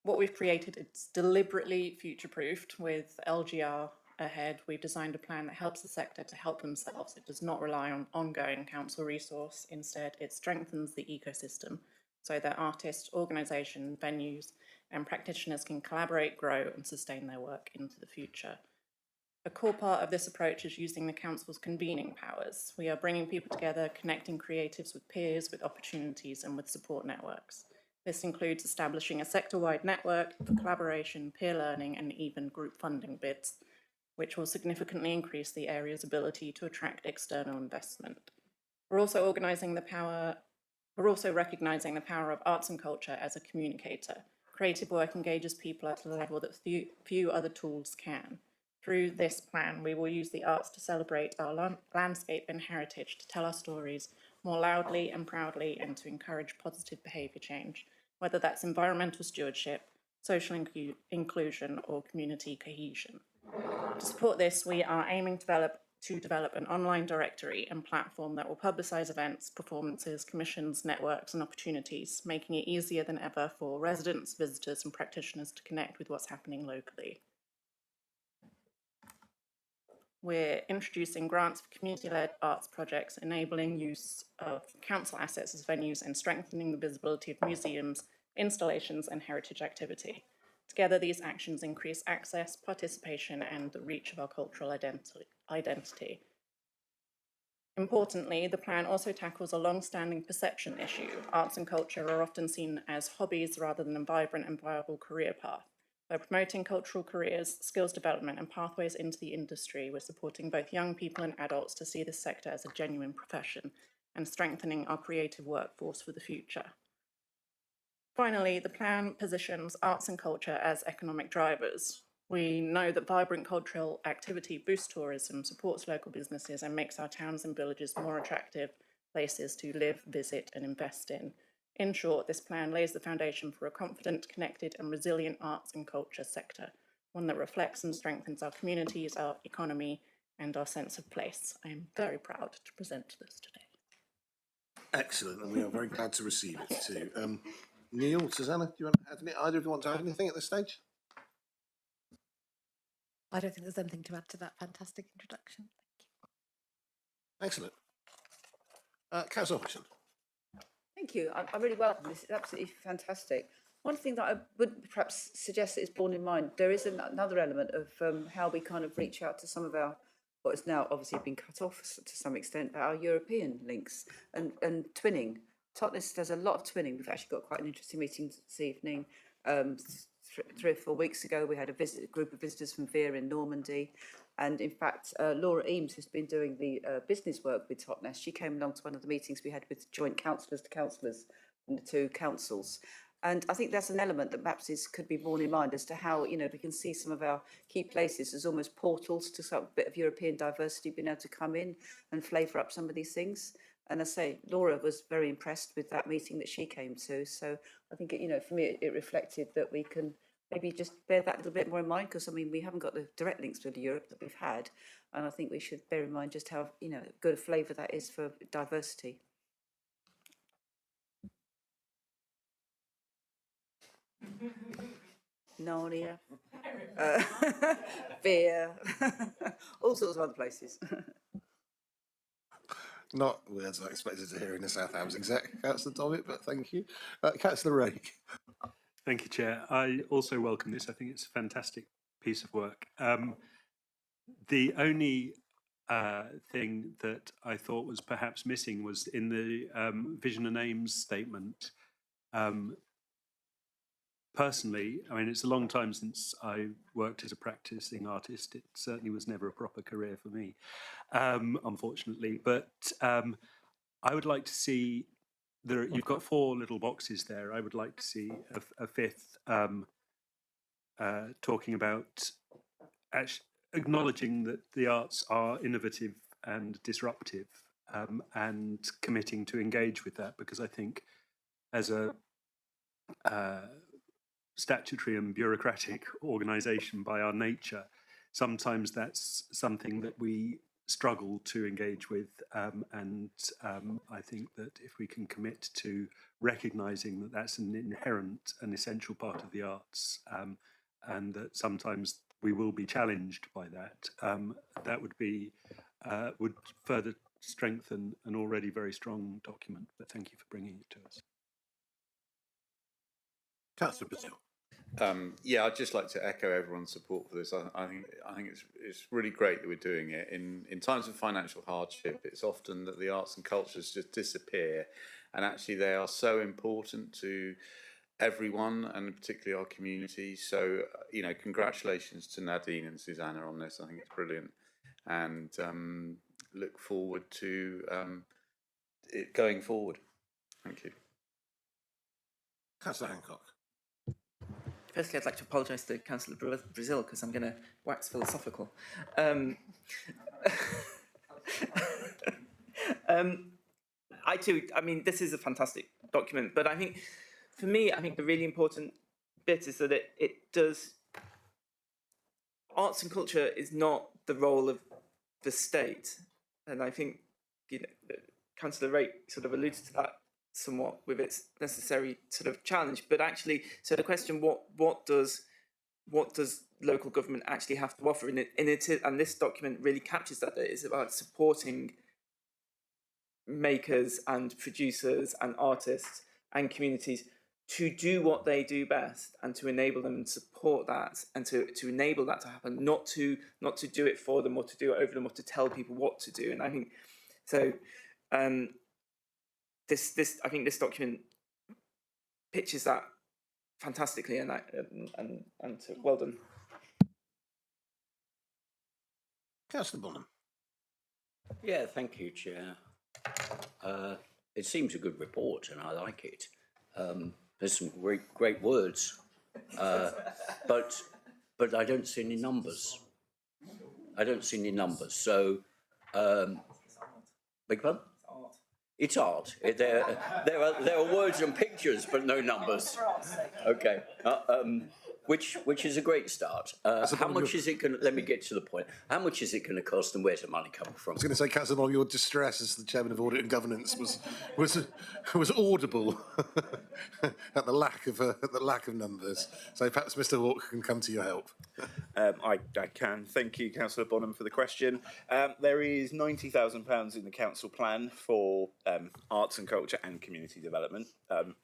What we've created, it's deliberately future-proofed with LGR ahead. We've designed a plan that helps the sector to help themselves. It does not rely on ongoing council resource. Instead, it strengthens the ecosystem so that artists, organisations, venues and practitioners can collaborate, grow and sustain their work into the future. A core part of this approach is using the council's convening powers. We are bringing people together, connecting creatives with peers, with opportunities and with support networks. This includes establishing a sector-wide network for collaboration, peer learning and even group funding bids, which will significantly increase the area's ability to attract external investment. We're also recognising the power of arts and culture as a communicator. Creative work engages people at a level that few other tools can. Through this plan, we will use the arts to celebrate our landscape and heritage, to tell our stories more loudly and proudly, and to encourage positive behaviour change, whether that's environmental stewardship, social inclusion or community cohesion. To support this, we are aiming to develop an online directory and platform that will publicise events, performances, commissions, networks and opportunities, making it easier than ever for residents, visitors and practitioners to connect with what's happening locally. We're introducing grants for community-led arts projects, enabling use of council assets as venues and strengthening the visibility of museums, installations and heritage activity. Together, these actions increase access, participation and the reach of our cultural identity. Importantly, the plan also tackles a long-standing perception issue. Arts and culture are often seen as hobbies rather than a vibrant and viable career path. By promoting cultural careers, skills development and pathways into the industry, we're supporting both young people and adults to see this sector as a genuine profession and strengthening our creative workforce for the future. Finally, the plan positions arts and culture as economic drivers. We know that vibrant cultural activity boosts tourism, supports local businesses and makes our towns and villages more attractive places to live, visit and invest in. In short, this plan lays the foundation for a confident, connected and resilient arts and culture sector, one that reflects and strengthens our communities, our economy and our sense of place. I am very proud to present this today. Excellent, and we are very glad to receive it too. Neil, Susanna, do you want to add either of you want to add anything at this stage? I don't think there's anything to add to that fantastic introduction. Thank you. Excellent. Councillor Hopkinson. Thank you. I really welcome this. It's absolutely fantastic. One thing that I would perhaps suggest that is borne in mind, there is another element of how we kind of reach out to some of our, what is now obviously been cut off to some extent, but our European links and twinning. Totnes does a lot of twinning. We've actually got quite an interesting meeting this evening. 3 or 4 weeks ago, we had a group of visitors from Veer in Normandy. And in fact, Laura Eames, who's been doing the business work with Totnes, she came along to one of the meetings we had with joint councillors to councillors from the 2 councils. And I think that's an element that perhaps could be borne in mind as to how, you know, we can see some of our key places as almost portals to some bit of European diversity being able to come in and flavour up some of these things. And I say, Laura was very impressed with that meeting that she came to. So I think, you know, for me, it reflected that we can maybe just bear that a little bit more in mind, because, I mean, we haven't got the direct links with Europe that we've had. And I think we should bear in mind just how, you know, good a flavour that is for diversity. Narnia, Veer, all sorts of other places. Not words I expected to hear in the South Hams exec, Councillor Dommett, but thank you. Councillor Rake. Thank you, Chair. I also welcome this. I think it's a fantastic piece of work. The only thing that I thought was perhaps missing was in the vision and aims statement. personally, I mean, it's a long time since I worked as a practicing artist. It certainly was never a proper career for me, unfortunately. But I would like to see you've got 4 little boxes there. I would like to see a 5th talking about acknowledging that the arts are innovative and disruptive, and committing to engage with that, because I think as a statutory and bureaucratic organisation by our nature, sometimes that's something that we struggle to engage with, and I think that if we can commit to recognising that that's an inherent and essential part of the arts, and that sometimes we will be challenged by that, that would further strengthen an already very strong document. But thank you for bringing it to us. Councillor Brazil. Yeah, I'd just like to echo everyone's support for this. I think it's really great that we're doing it. In times of financial hardship, it's often that the arts and cultures just disappear, and actually they are so important to everyone, and particularly our community. So, you know, congratulations to Nadine and Susanna on this. I think it's brilliant, and look forward to it going forward. Thank you. Councillor Hancock. Firstly, I'd like to apologise to Councillor Brazil because I'm going to wax philosophical. I too, I mean, this is a fantastic document, but I think, for me, I think the really important bit is that it does, arts and culture is not the role of the state. And I think, you know, Councillor Rake sort of alluded to that somewhat with its necessary sort of challenge, but actually, so the question, what does local government actually have to offer in it, and this document really captures that. It is about supporting makers and producers and artists and communities to do what they do best, and to enable them and support that, and to enable that to happen, not to do it for them or to do it over them or to tell people what to do. And I think so. I think this document pictures that fantastically, and well done. Councillor Bonham. Yeah, thank you, Chair. It seems a good report, and I like it. There's some great words, but I don't see any numbers. So, big pardon? It's art. There are words and pictures, but no numbers. Okay, which is a great start. How much is it going? Let me get to the point. How much is it going to cost, and where's the money coming from? I was going to say, Councillor Bonham, your distress as the Chairman of Audit and Governance was audible at the lack of numbers. So perhaps Mr. Hawke can come to your help. I can. Thank you, Councillor Bonham, for the question. There is £90,000 in the council plan for arts and culture and community development.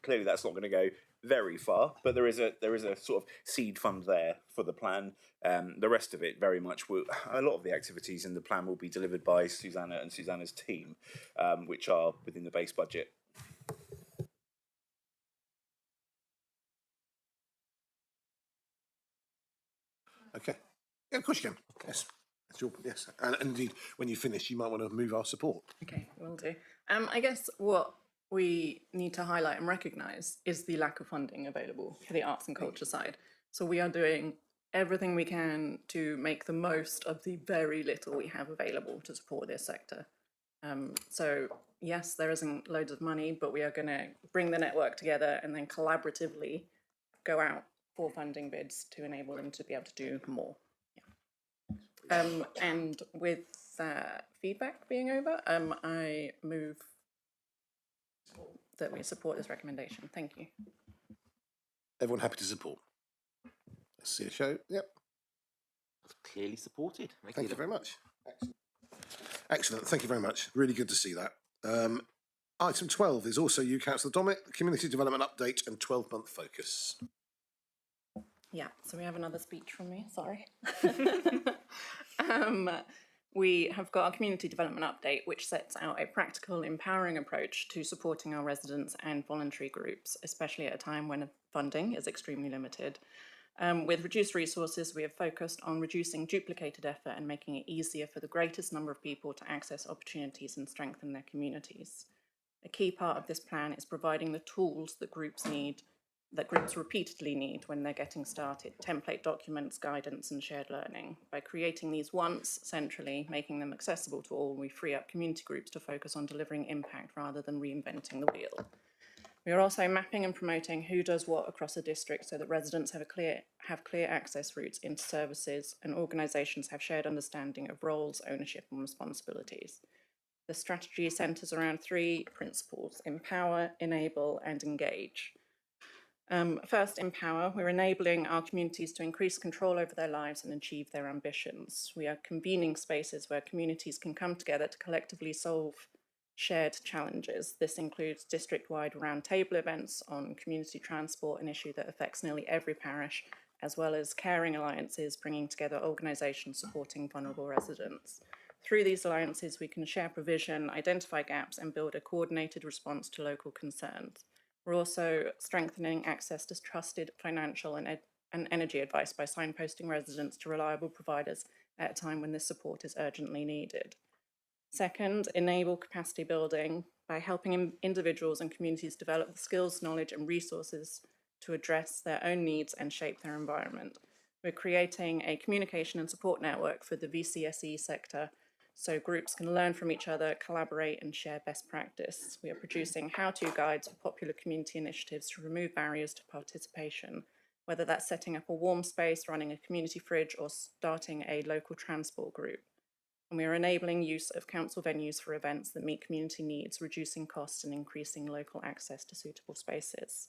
Clearly, that's not going to go very far, but there is a sort of seed fund there for the plan. The rest of it very much will. A lot of the activities in the plan will be delivered by Susanna and Susanna's team, which are within the base budget. Okay. Yeah, of course you can. Yes. Yes. And indeed, when you finish, you might want to move our support. Okay, will do. I guess what we need to highlight and recognise is the lack of funding available for the arts and culture side. So we are doing everything we can to make the most of the very little we have available to support this sector. So yes, there isn't loads of money, but we are going to bring the network together and then collaboratively go out for funding bids to enable them to be able to do more. Yeah. And with feedback being over, I move that we support this recommendation. Thank you. Everyone happy to support? Let's see a show. Yep. Clearly supported. Thank you very much. Excellent. Excellent. Thank you very much. Really good to see that. Item 12 is also you, Councillor Dommick, Community Development Update and 12-month focus. Yeah, so we have another speech from me, sorry. We have got our community development update, which sets out a practical, empowering approach to supporting our residents and voluntary groups, especially at a time when funding is extremely limited. With reduced resources, we have focused on reducing duplicated effort and making it easier for the greatest number of people to access opportunities and strengthen their communities. A key part of this plan is providing the tools that groups repeatedly need when they're getting started: template documents, guidance, and shared learning. By creating these once centrally, making them accessible to all, we free up community groups to focus on delivering impact rather than reinventing the wheel. We are also mapping and promoting who does what across a district so that residents have clear access routes into services, and organisations have shared understanding of roles, ownership, and responsibilities. The strategy centres around 3 principles: empower, enable, and engage. First, empower. We're enabling our communities to increase control over their lives and achieve their ambitions. We are convening spaces where communities can come together to collectively solve shared challenges. This includes district-wide roundtable events on community transport, an issue that affects nearly every parish, as well as caring alliances, bringing together organisations supporting vulnerable residents. Through these alliances, we can share provision, identify gaps, and build a coordinated response to local concerns. We're also strengthening access to trusted financial and energy advice by signposting residents to reliable providers at a time when this support is urgently needed. Second, enable capacity building by helping individuals and communities develop the skills, knowledge, and resources to address their own needs and shape their environment. We're creating a communication and support network for the VCSE sector so groups can learn from each other, collaborate, and share best practice. We are producing how-to guides for popular community initiatives to remove barriers to participation, whether that's setting up a warm space, running a community fridge, or starting a local transport group. And we are enabling use of council venues for events that meet community needs, reducing costs and increasing local access to suitable spaces.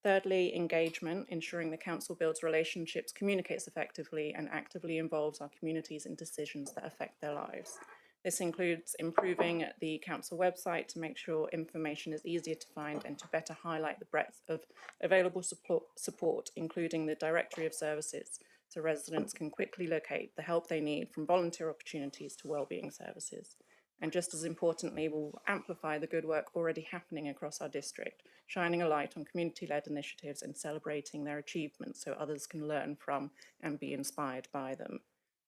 Thirdly, engagement, ensuring the council builds relationships, communicates effectively, and actively involves our communities in decisions that affect their lives. This includes improving the council website to make sure information is easier to find and to better highlight the breadth of available support, including the directory of services, so residents can quickly locate the help they need, from volunteer opportunities to wellbeing services. And just as importantly, we'll amplify the good work already happening across our district, shining a light on community-led initiatives and celebrating their achievements so others can learn from and be inspired by them.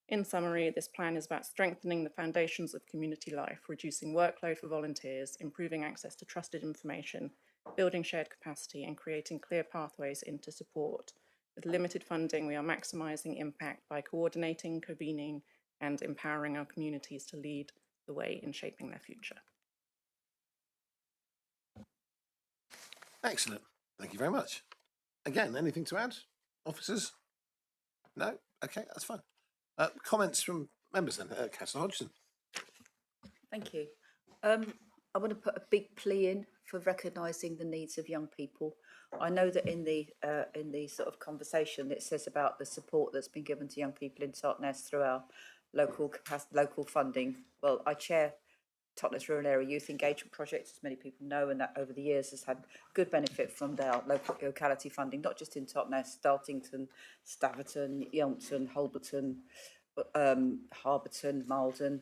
In summary, this plan is about strengthening the foundations of community life, reducing workload for volunteers, improving access to trusted information, building shared capacity, and creating clear pathways into support. With limited funding, we are maximising impact by coordinating, convening, and empowering our communities to lead the way in shaping their future. Excellent. Thank you very much. Again, anything to add, officers? No? Okay, that's fine. Comments from members then. Councillor Hodgson. Thank you. I want to put a big plea in for recognising the needs of young people. I know that in the sort of conversation it says about the support that's been given to young people in Totnes through our local funding. Well, I chair Totnes Rural Area Youth Engagement Project, as many people know, and that over the years has had good benefit from their locality funding, not just in Totnes, Dartington, Staverton, Yompton, Holberton, Harberton, Malden,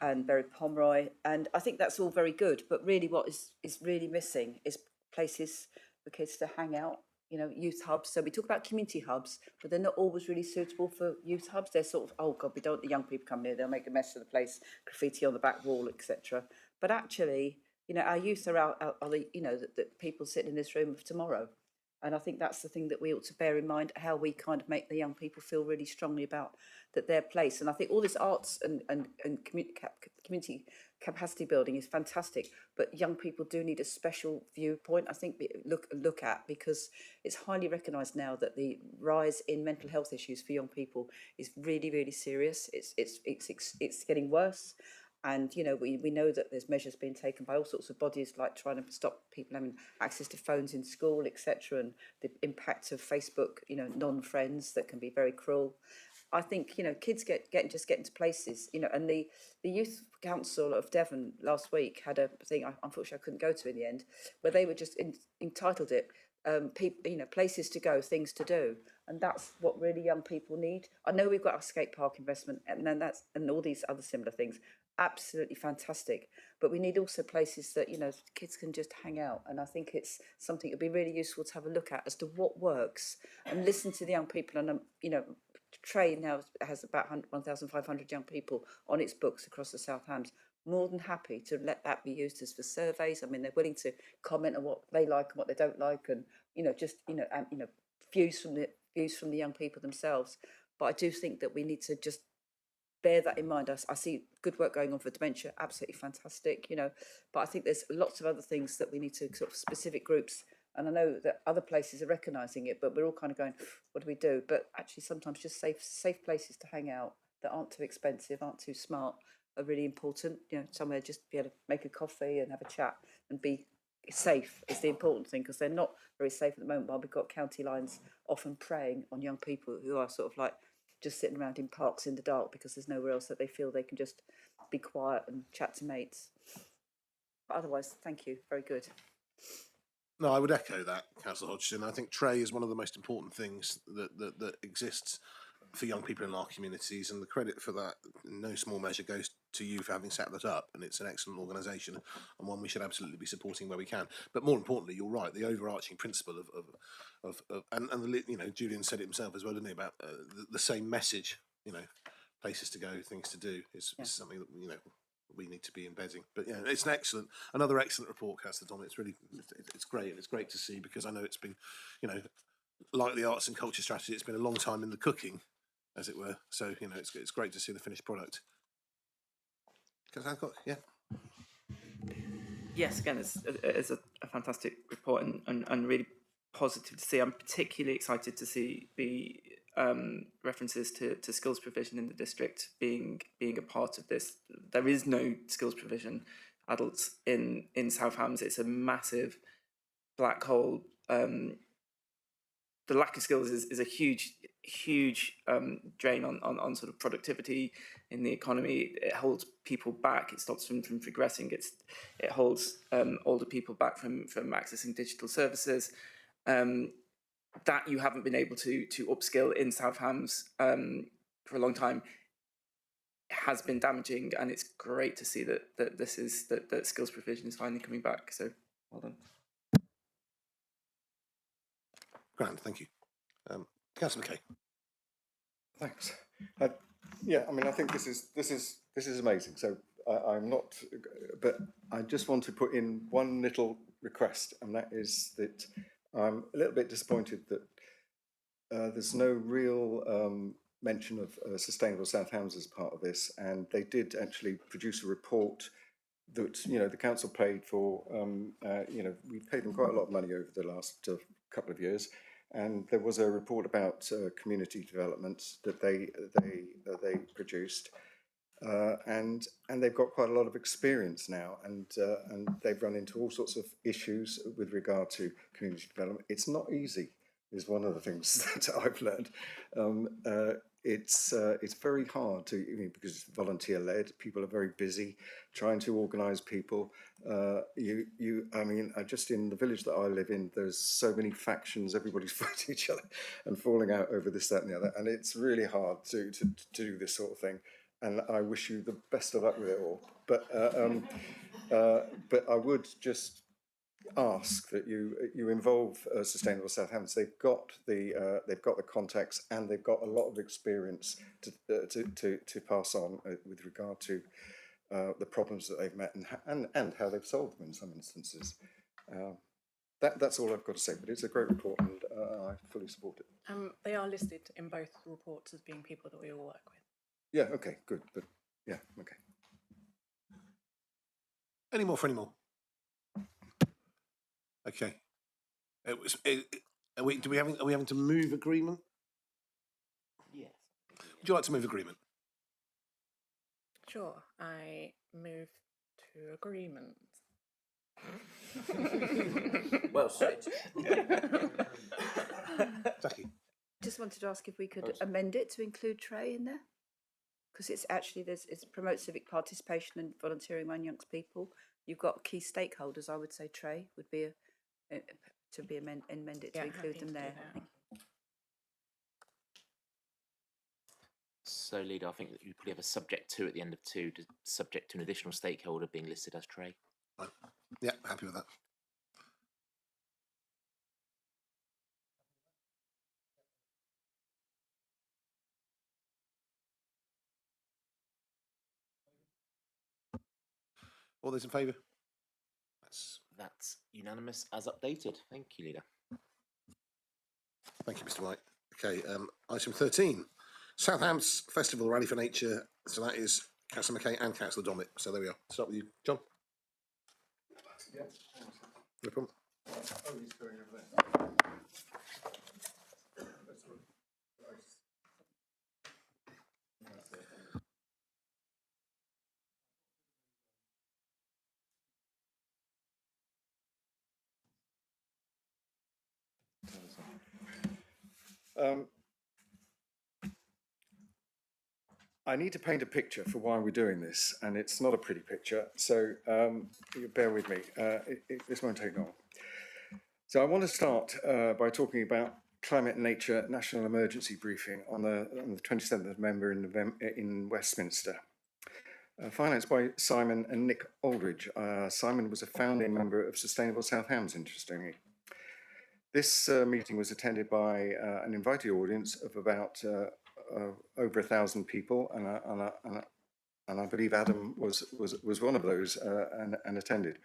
and Berry Pomeroy. And I think that's all very good, but really what is really missing is places for kids to hang out, you know, youth hubs. So we talk about community hubs, but they're not always really suitable for youth hubs. They're sort of, oh God, we don't want the young people come here, they'll make a mess of the place, graffiti on the back wall, etc. But actually, you know, our youth are the, you know, the people sitting in this room of tomorrow. And I think that's the thing that we ought to bear in mind, how we kind of make the young people feel really strongly about that their place. And I think all this arts and community capacity building is fantastic, but young people do need a special viewpoint, I think, look at, because it's highly recognised now that the rise in mental health issues for young people is really, really serious. It's getting worse. And, you know, we know that there's measures being taken by all sorts of bodies, like trying to stop people having access to phones in school, etc., and the impact of Facebook, you know, non-friends that can be very cruel. I think, you know, kids get into places, you know, and the Youth Council of Devon last week had a thing, unfortunately I couldn't go to in the end, where they were just entitled it people, places to go, things to do, and that's what really young people need. I know we've got our skate park investment, and then and all these other similar things, absolutely fantastic. But we need also places that kids can just hang out, and I think it's something that'd be really useful to have a look at as to what works and listen to the young people. And Trey now has about 1,500 young people on its books across the South Hams. More than happy to let that be used as for surveys. I mean, they're willing to comment on what they like and what they don't like, and views from the young people themselves. But I do think that we need to just bear that in mind. I see good work going on for dementia, absolutely fantastic, but I think there's lots of other things that we need to sort of specific groups. And I know that other places are recognising it, but we're all kind of going, what do we do? But actually, sometimes just safe places to hang out that aren't too expensive, aren't too smart, are really important. Somewhere just be able to make a coffee and have a chat and be safe is the important thing, because they're not very safe at the moment. While we've got county lines often preying on young people who are sort of like just sitting around in parks in the dark because there's nowhere else that they feel they can just be quiet and chat to mates. But otherwise, thank you. Very good. No, I would echo that, Councillor Hodgson. I think Trey is one of the most important things that exists for young people in our communities, and the credit for that, in no small measure, goes to you for having set that up. And it's an excellent organisation, and one we should absolutely be supporting where we can. But more importantly, you're right. The overarching principle and Julian said it himself as well, didn't he? About the same message. Places to go, things to do is something that we need to be embedding. But it's another excellent report, Councillor Dom. It's really, it's great, and it's great to see, because I know it's been, like the arts and culture strategy, it's been a long time in the cooking, as it were. So it's great to see the finished product. Yeah. Yes, again, it's a fantastic report and really positive to see. I'm particularly excited to see the references to skills provision in the district being a part of this. There is no skills provision adults in South Hams. It's a massive black hole. The lack of skills is a huge drain on sort of productivity in the economy. It holds people back. It stops them from progressing. It holds older people back from accessing digital services. That you haven't been able to upskill in South Hams for a long time has been damaging, and it's great to see that skills provision is finally coming back. So well done. Grand, thank you. Councillor McKay. Thanks. I think this is amazing. So I'm not, but I just want to put in one little request, and that is that I'm a little bit disappointed that there's no real mention of Sustainable South Hams as part of this, and they did actually produce a report that the council paid for. We paid them quite a lot of money over the last couple of years, and there was a report about community development that they produced. And they've got quite a lot of experience now, and they've run into all sorts of issues with regard to community development. It's not easy, is one of the things that I've learned. It's very hard because it's volunteer led. People are very busy trying to organise people. Just in the village that I live in, there's so many factions. Everybody's fighting each other and falling out over this, that, and the other. And it's really hard to do this sort of thing. And I wish you the best of luck with it all. But I would just ask that you involve Sustainable South Hams. They've got the contacts, and they've got a lot of experience to pass on with regard to the problems that they've met and how they've solved them in some instances. That's all I've got to say. But it's a great report, and I fully support it. They are listed in both reports as being people that we all work with. Yeah, okay, good. But yeah, okay. Any more for any more? Okay. Are we having to move agreement? Yes. Would you like to move agreement? Sure, I move to agreement. Well said. Jackie. Just wanted to ask if we could amend it to include Trey in there, because it's actually it promotes civic participation and volunteering among young people. You've got key stakeholders. I would say Trey would be to be amend it to Yeah, include happy them to do there. that. So, Leader, I think that you probably have a subject to at the end of 2, subject to an additional stakeholder being listed as Trey. Fine. Yeah, happy with that. All those in favour? That's unanimous as updated. Thank you, Leader. Thank you, Mr. White. Okay, item 13, Southampton's Festival Rally for Nature. So that is Councillor McKay and Councillor Domit. So there we are. Start with you, John. Yeah. No problem. Oh, he's going over there. I need to paint a picture for why we're doing this, and it's not a pretty picture, so you bear with me. This won't take long. So I want to start by talking about Climate and Nature National Emergency Briefing on the 27th of November in Westminster. Financed by Simon and Nick Aldridge. Simon was a founding member of Sustainable South Hams, interestingly. This meeting was attended by an invited audience of about over 1,000 people, and I believe Adam was one of those and attended.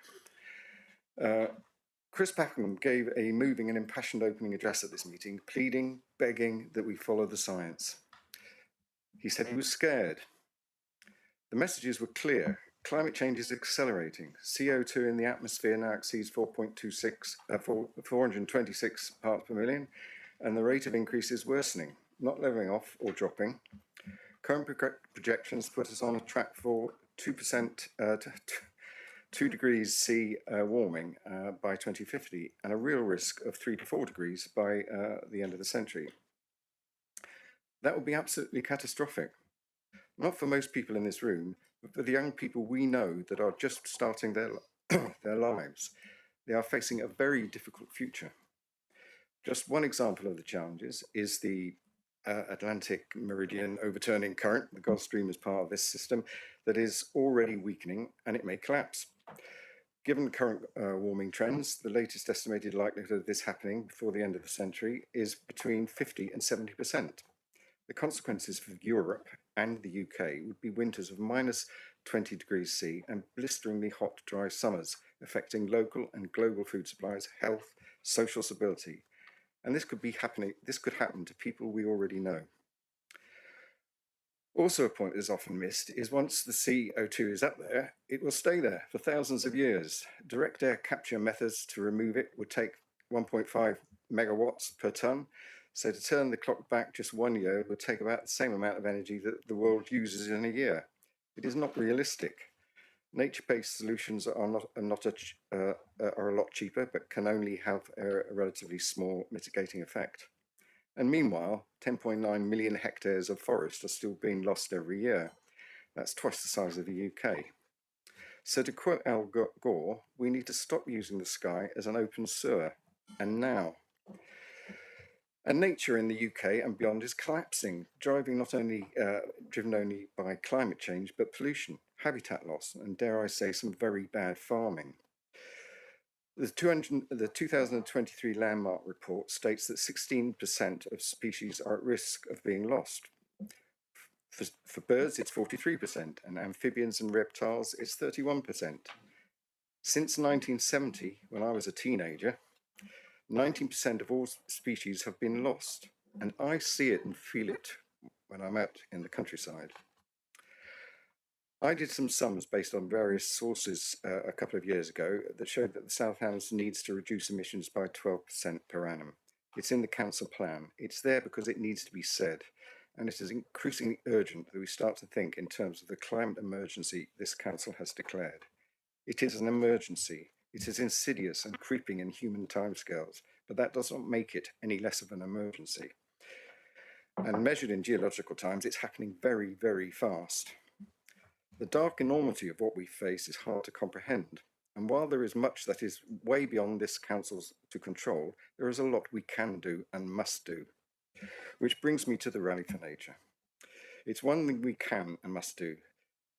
Chris Packham gave a moving and impassioned opening address at this meeting, pleading, begging that we follow the science. He said he was scared. The messages were clear. Climate change is accelerating. CO2 in the atmosphere now exceeds 426 parts per million, and the rate of increase is worsening, not leveling off or dropping. Current projections put us on a track for 2%, 2 degrees C warming by 2050, and a real risk of 3 to 4 degrees by the end of the century. That would be absolutely catastrophic. Not for most people in this room, but for the young people we know that are just starting their lives. They are facing a very difficult future. Just one example of the challenges is the Atlantic Meridian overturning current. The Gulf Stream is part of this system that is already weakening, and it may collapse. Given current warming trends, the latest estimated likelihood of this happening before the end of the century is between 50 and 70%. The consequences for Europe and the UK would be winters of minus 20 degrees C and blisteringly hot, dry summers, affecting local and global food supplies, health, social stability. And this could happen to people we already know. Also, a point that is often missed is once the CO2 is up there, it will stay there for thousands of years. Direct air capture methods to remove it would take 1.5 megawatts per tonne. So to turn the clock back just 1 year would take about the same amount of energy that the world uses in a year. It is not realistic. Nature-based solutions are a lot cheaper, but can only have a relatively small mitigating effect. And meanwhile, 10.9 million hectares of forest are still being lost every year. That's twice the size of the UK. So to quote Al Gore, we need to stop using the sky as an open sewer, and now. And nature in the UK and beyond is collapsing, driven only by climate change, but pollution, habitat loss, and dare I say, some very bad farming. The 2023 Landmark report states that 16% of species are at risk of being lost. For birds, it's 43%, and amphibians and reptiles, it's 31%. Since 1970, when I was a teenager, 19% of all species have been lost, and I see it and feel it when I'm out in the countryside. I did some sums based on various sources a couple of years ago that showed that the South Hams needs to reduce emissions by 12% per annum. It's in the council plan. It's there because it needs to be said, and it is increasingly urgent that we start to think in terms of the climate emergency this council has declared. It is an emergency. It is insidious and creeping in human timescales, but that does not make it any less of an emergency. And measured in geological times, it's happening very, very fast. The dark enormity of what we face is hard to comprehend. And while there is much that is way beyond this council's to control, there is a lot we can do and must do. Which brings me to the Rally for Nature. It's one thing we can and must do.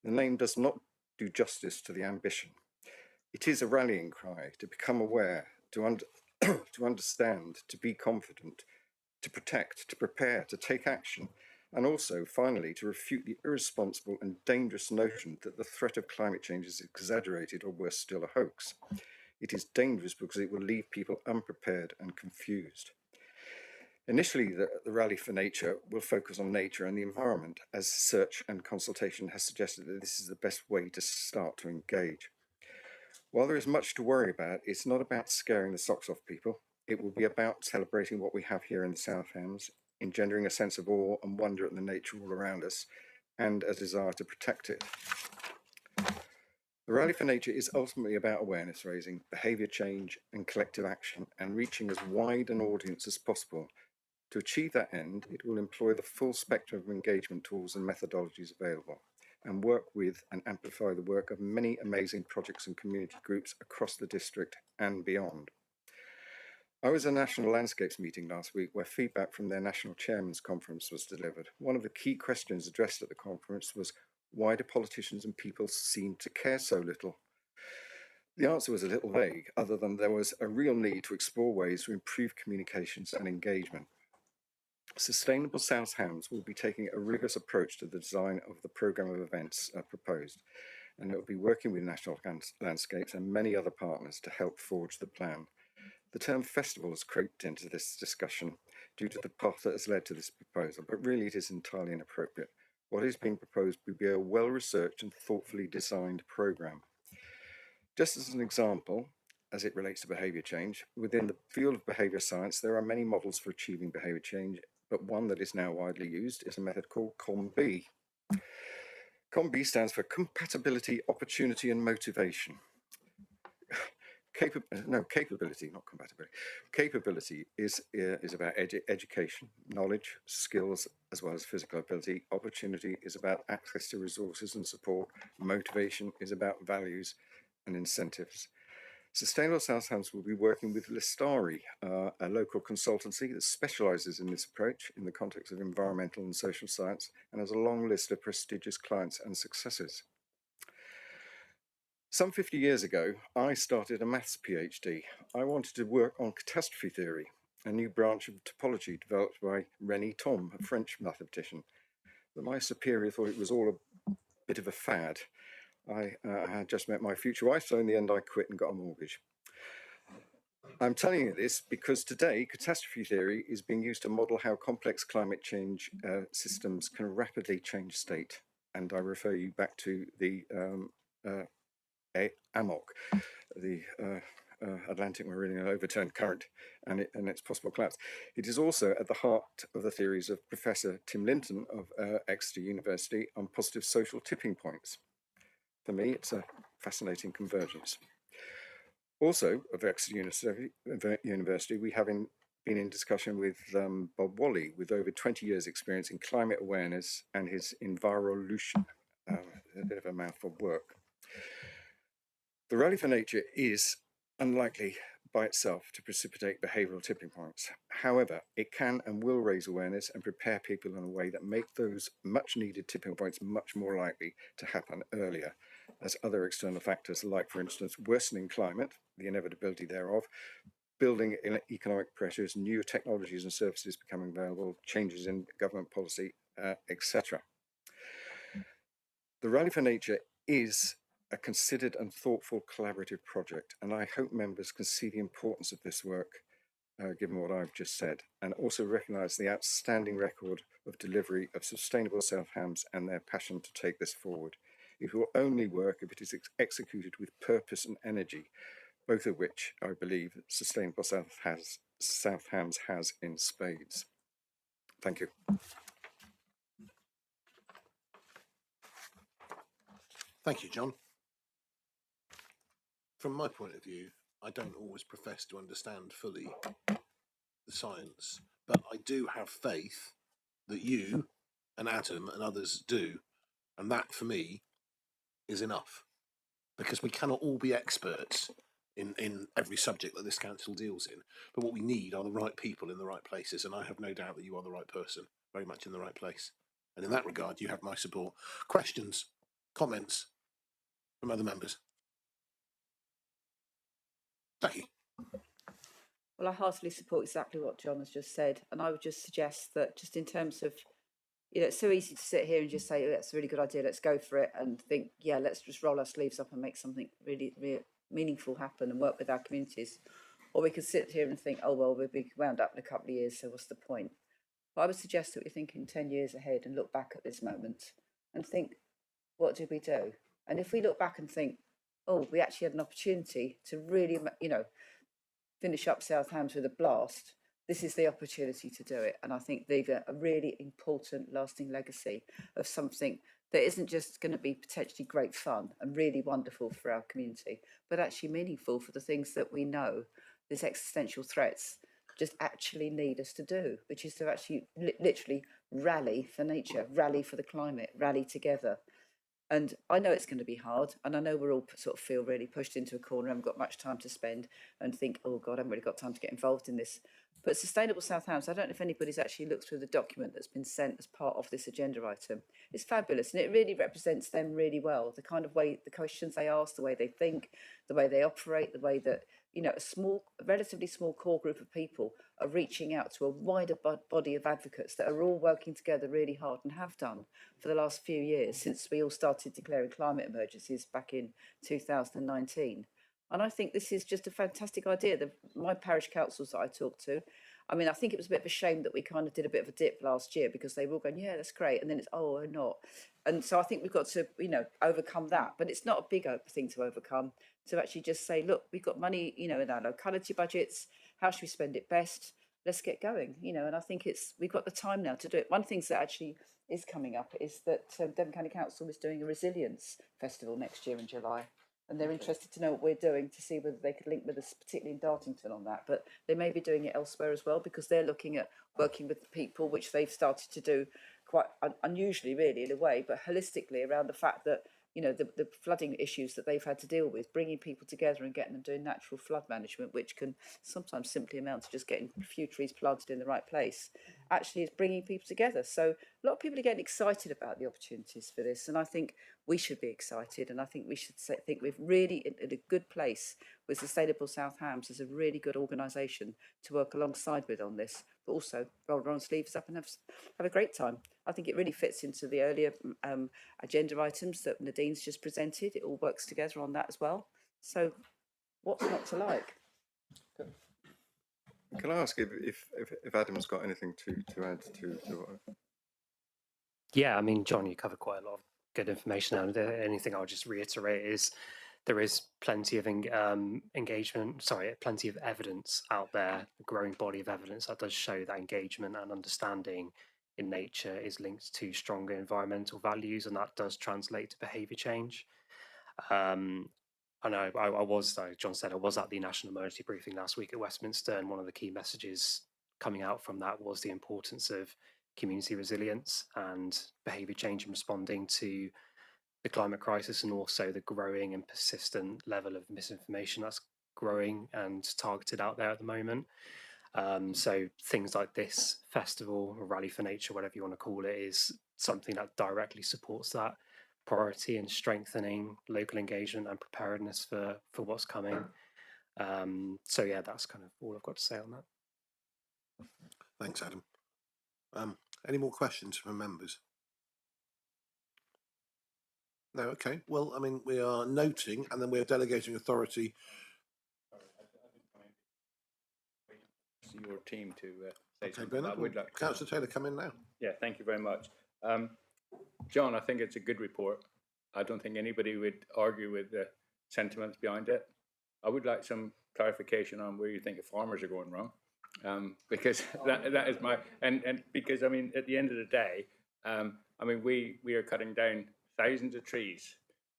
The name does not do justice to the ambition. It is a rallying cry to become aware, to understand, to be confident, to protect, to prepare, to take action, and also, finally, to refute the irresponsible and dangerous notion that the threat of climate change is exaggerated or worse still, a hoax. It is dangerous because it will leave people unprepared and confused. Initially, the Rally for Nature will focus on nature and the environment, as research and consultation has suggested that this is the best way to start to engage. While there is much to worry about, it's not about scaring the socks off people. It will be about celebrating what we have here in the South Hams, engendering a sense of awe and wonder at the nature all around us, and a desire to protect it. The Rally for Nature is ultimately about awareness raising, behaviour change and collective action, and reaching as wide an audience as possible. To achieve that end, it will employ the full spectrum of engagement tools and methodologies available, and work with and amplify the work of many amazing projects and community groups across the district and beyond. I was at a National Landscapes meeting last week where feedback from their National Chairman's Conference was delivered. One of the key questions addressed at the conference was, why do politicians and people seem to care so little? The answer was a little vague, other than there was a real need to explore ways to improve communications and engagement. Sustainable South Hams will be taking a rigorous approach to the design of the programme of events proposed, and it will be working with National Landscapes and many other partners to help forge the plan. The term festival has crept into this discussion due to the path that has led to this proposal, but really it is entirely inappropriate. What is being proposed will be a well-researched and thoughtfully designed programme. Just as an example, as it relates to behaviour change, within the field of behaviour science, there are many models for achieving behaviour change, but one that is now widely used is a method called COM-B. COM-B stands for Compatibility, Opportunity and Motivation. Capability, not compatibility. Capability is about education, knowledge, skills, as well as physical ability. Opportunity is about access to resources and support. Motivation is about values and incentives. Sustainable South Hams will be working with Listari, a local consultancy that specialises in this approach in the context of environmental and social science, and has a long list of prestigious clients and successors. Some 50 years ago, I started a maths PhD. I wanted to work on catastrophe theory, a new branch of topology developed by René Thom, a French mathematician. But my superior thought it was all a bit of a fad. I had just met my future wife, so in the end I quit and got a mortgage. I'm telling you this because today catastrophe theory is being used to model how complex climate change systems can rapidly change state. And I refer you back to the AMOC, the Atlantic Meridian Overturned Current and its possible collapse. It is also at the heart of the theories of Professor Tim Linton of Exeter University on positive social tipping points. For me, it's a fascinating convergence. Also, of Exeter University, we have been in discussion with Bob Wally, with over 20 years' experience in climate awareness and his Envirolution, a bit of a mouthful of work. The Rally for Nature is unlikely by itself to precipitate behavioural tipping points. However, it can and will raise awareness and prepare people in a way that make those much needed tipping points much more likely to happen earlier, as other external factors like, for instance, worsening climate, the inevitability thereof, building economic pressures, new technologies and services becoming available, changes in government policy, etc. The Rally for Nature is a considered and thoughtful collaborative project, and I hope members can see the importance of this work, given what I've just said, and also recognise the outstanding record of delivery of Sustainable South Hams and their passion to take this forward. It will only work if it is executed with purpose and energy, both of which I believe Sustainable South Hams has in spades. Thank you. Thank you, John. From my point of view, I don't always profess to understand fully the science, but I do have faith that you and Adam and others do, and that for me is enough. because we cannot all be experts in every subject that this council deals in. But what we need are the right people in the right places, and I have no doubt that you are the right person, very much in the right place. And in that regard, you have my support. Questions, comments from other members? Becky. Well, I heartily support exactly what John has just said, and I would just suggest that just in terms of, it's so easy to sit here and just say, oh, that's a really good idea, let's go for it, and think, yeah, let's just roll our sleeves up and make something really, really meaningful happen and work with our communities. Or we could sit here and think, oh, well, we'll be wound up in a couple of years, so what's the point? But I would suggest that we think in 10 years ahead and look back at this moment and think, what did we do? And if we look back and think, oh, we actually had an opportunity to really, finish up South Hams with a blast, this is the opportunity to do it. And I think leave a really important, lasting legacy of something that isn't just going to be potentially great fun and really wonderful for our community, but actually meaningful for the things that we know these existential threats just actually need us to do, which is to actually literally rally for nature, rally for the climate, rally together. And I know it's going to be hard, and I know we're all sort of feel really pushed into a corner, haven't got much time to spend, and think, oh God, I haven't really got time to get involved in this. But Sustainable South Hams, I don't know if anybody's actually looked through the document that's been sent as part of this agenda item. It's fabulous, and it really represents them really well. The kind of way, the questions they ask, the way they think, the way they operate, the way that, a relatively small core group of people are reaching out to a wider body of advocates that are all working together really hard and have done for the last few years since we all started declaring climate emergencies back in 2019. And I think this is just a fantastic idea. My parish councils that I talked to, I think it was a bit of a shame that we kind of did a bit of a dip last year because they were all going, yeah, that's great. And then it's, oh, or not. And so I think we've got to, overcome that. But it's not a big thing to overcome, to actually just say, look, we've got money, in our locality budgets. How should we spend it best? Let's get going, and I think we've got the time now to do it. One of the things that actually is coming up is that Devon County Council is doing a resilience festival next year in July. And they're interested to know what we're doing to see whether they could link with us, particularly in Dartington on that. But they may be doing it elsewhere as well, because they're looking at working with the people, which they've started to do quite unusually, really, in a way, but holistically around the fact that, the flooding issues that they've had to deal with, bringing people together and getting them doing natural flood management, which can sometimes simply amount to just getting a few trees planted in the right place, actually is bringing people together. So a lot of people are getting excited about the opportunities for this, and I think we should be excited, and I think we should think we're really in a good place with Sustainable South Hams as a really good organisation to work alongside with on this, but also roll our sleeves up and have a great time. I think it really fits into the earlier agenda items that Nadine's just presented. It all works together on that as well. So what's not to like? Can I ask if Adam's got anything to add to what? Yeah, John, you covered quite a lot of good information. And anything I'll just reiterate is there is plenty of plenty of evidence out there, a growing body of evidence that does show that engagement and understanding in nature is linked to stronger environmental values, and that does translate to behaviour change. I know I was, like John said, I was at the National Emergency Briefing last week at Westminster, and one of the key messages coming out from that was the importance of community resilience and behaviour change in responding to the climate crisis, and also the growing and persistent level of misinformation that's growing and targeted out there at the moment. So things like this festival or Rally for Nature, whatever you want to call it, is something that directly supports that priority in strengthening local engagement and preparedness for what's coming. So yeah, that's kind of all I've got to say on that. Thanks, Adam. Any more questions from members? No, okay. Well, we are noting, and then we are delegating authority. Your team to say Okay, something. Bernard, I would like Councillor Taylor, come in now. Yeah, thank you very much. John, I think it's a good report. I don't think anybody would argue with the sentiments behind it. I would like some clarification on where you think the farmers are going wrong, because that is my and because at the end of the day, we are cutting down thousands of trees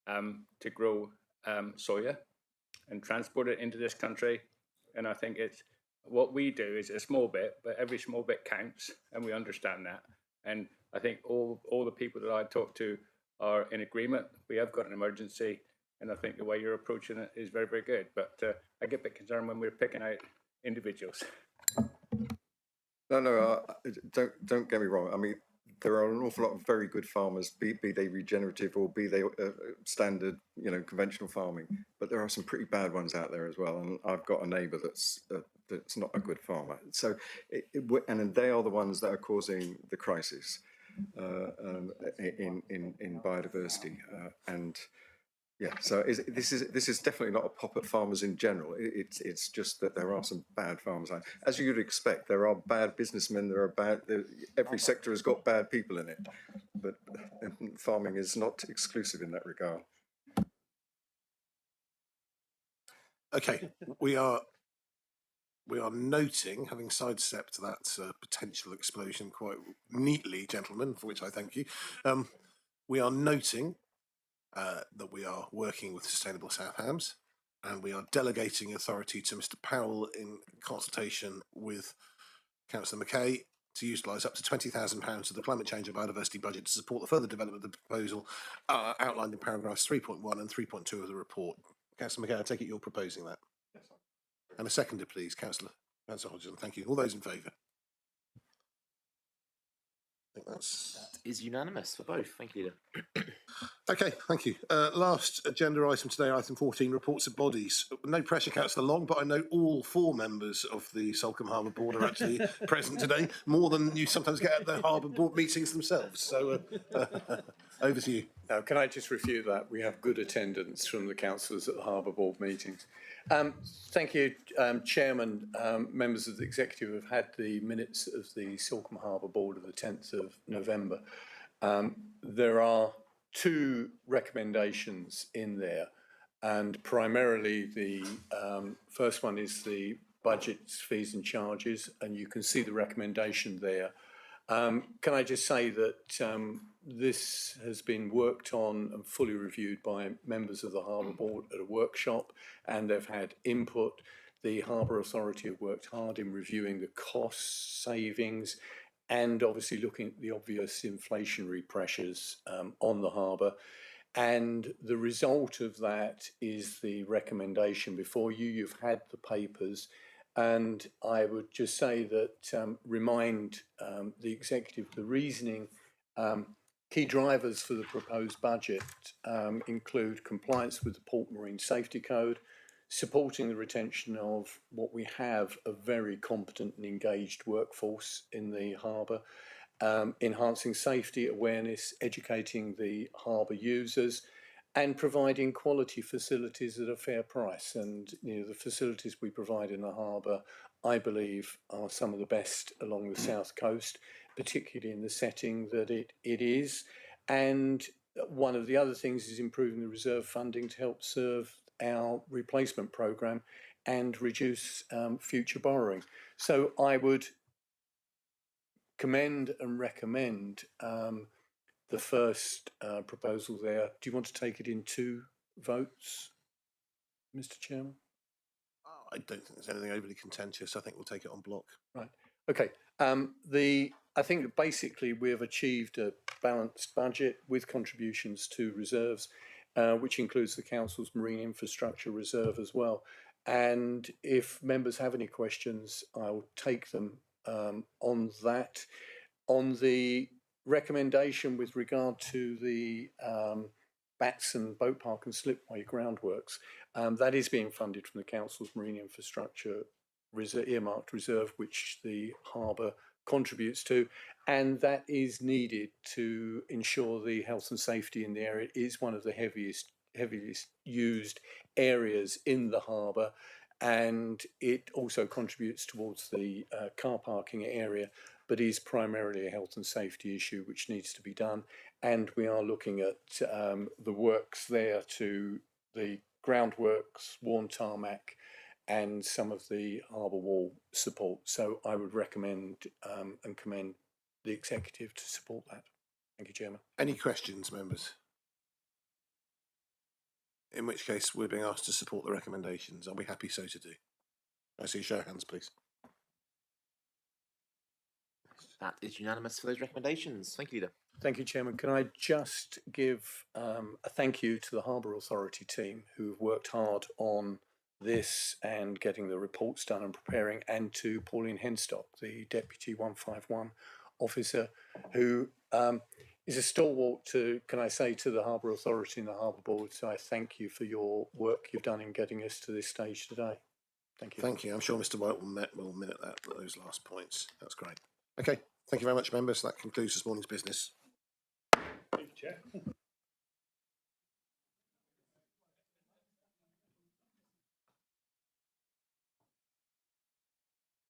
to grow soya and transport it into this country, and I think it's what we do is a small bit, but every small bit counts, and we understand that. And I think all the people that I talk to are in agreement. We have got an emergency, and I think the way you're approaching it is very, very good. But I get a bit concerned when we're picking out individuals. No, don't get me wrong. I mean, there are an awful lot of very good farmers, be they regenerative or be they standard, conventional farming. But there are some pretty bad ones out there as well. And I've got a neighbour that's not a good farmer. So, and they are the ones that are causing the crisis in biodiversity. And yeah, so this is definitely not a pop at farmers in general. It's just that there are some bad farmers. As you'd expect, there are bad businessmen. Every sector has got bad people in it, but farming is not exclusive in that regard. Okay, we are noting, having sidestepped that potential explosion quite neatly, gentlemen, for which I thank you. We are noting that we are working with Sustainable South Hams, and we are delegating authority to Mr. Powell in consultation with Councillor Mackay to utilise up to £20,000 of the climate change and biodiversity budget to support the further development of the proposal outlined in paragraphs 3.1 and 3.2 of the report. Councillor Mackay, I take it you're proposing that. Yes, and a seconder, please, Councillor Hodgson. Thank you. All those in favour? I think that is unanimous for both. Thank you, Leader. Okay, thank you. Last agenda item today, item 14, reports of bodies. No pressure, Councillor Long, but I know all 4 members of the Salcombe Harbour Board are actually present today, more than you sometimes get at the Harbour Board meetings themselves. So over to you. Now, can I just refute that? We have good attendance from the councillors at the Harbour Board meetings. Thank you, Chairman. Members of the Executive have had the minutes of the Salcombe Harbour Board of the 10th of November. There are 2 recommendations in there, and primarily the first one is the budgets, fees and charges, and you can see the recommendation there. Can I just say that this has been worked on and fully reviewed by members of the Harbour Board at a workshop, and they've had input. The Harbour Authority have worked hard in reviewing the costs, savings, and obviously looking at the obvious inflationary pressures on the harbour. And the result of that is the recommendation before you. You've had the papers. And I would just say that remind the Executive the reasoning. Key drivers for the proposed budget include compliance with the Port Marine Safety Code, supporting the retention of what we have a very competent and engaged workforce in the harbour, enhancing safety awareness, educating the harbour users, and providing quality facilities at a fair price. And the facilities we provide in the harbour, I believe, are some of the best along the south coast, particularly in the setting that it is. And one of the other things is improving the reserve funding to help serve our replacement programme and reduce future borrowing. So I would commend and recommend the first proposal there. Do you want to take it in 2 votes, Mr. Chairman? I don't think there's anything overly contentious. I think we'll take it on block. Right. Okay. I think that basically we have achieved a balanced budget with contributions to reserves, which includes the Council's Marine Infrastructure Reserve as well. And if members have any questions, I'll take them on that. On the recommendation with regard to the Batson Boat Park and Slipway groundworks, that is being funded from the Council's Marine Infrastructure earmarked reserve, which the harbour contributes to, and that is needed to ensure the health and safety in the area. It is one of the heaviest used areas in the harbour, and it also contributes towards the car parking area, but is primarily a health and safety issue which needs to be done. And we are looking at the works there, to the groundworks, worn tarmac, and some of the harbour wall support. So I would recommend and commend the Executive to support that. Thank you, Chairman. Any questions, members? In which case, we're being asked to support the recommendations. Are we happy so to do? I see show of hands, please. That is unanimous for those recommendations. Thank you, Leader. Thank you, Chairman. Can I just give a thank you to the Harbour Authority team who've worked hard on this and getting the reports done and preparing, and to Pauline Henstock, the Deputy 151 officer, who is a stalwart to, can I say, to the Harbour Authority and the Harbour Board. So I thank you for your work you've done in getting us to this stage today. Thank you. Thank you. I'm sure Mr. White will minute those last points. That's great. Okay. Thank you very much, members. That concludes this morning's business. Thank you, Chair.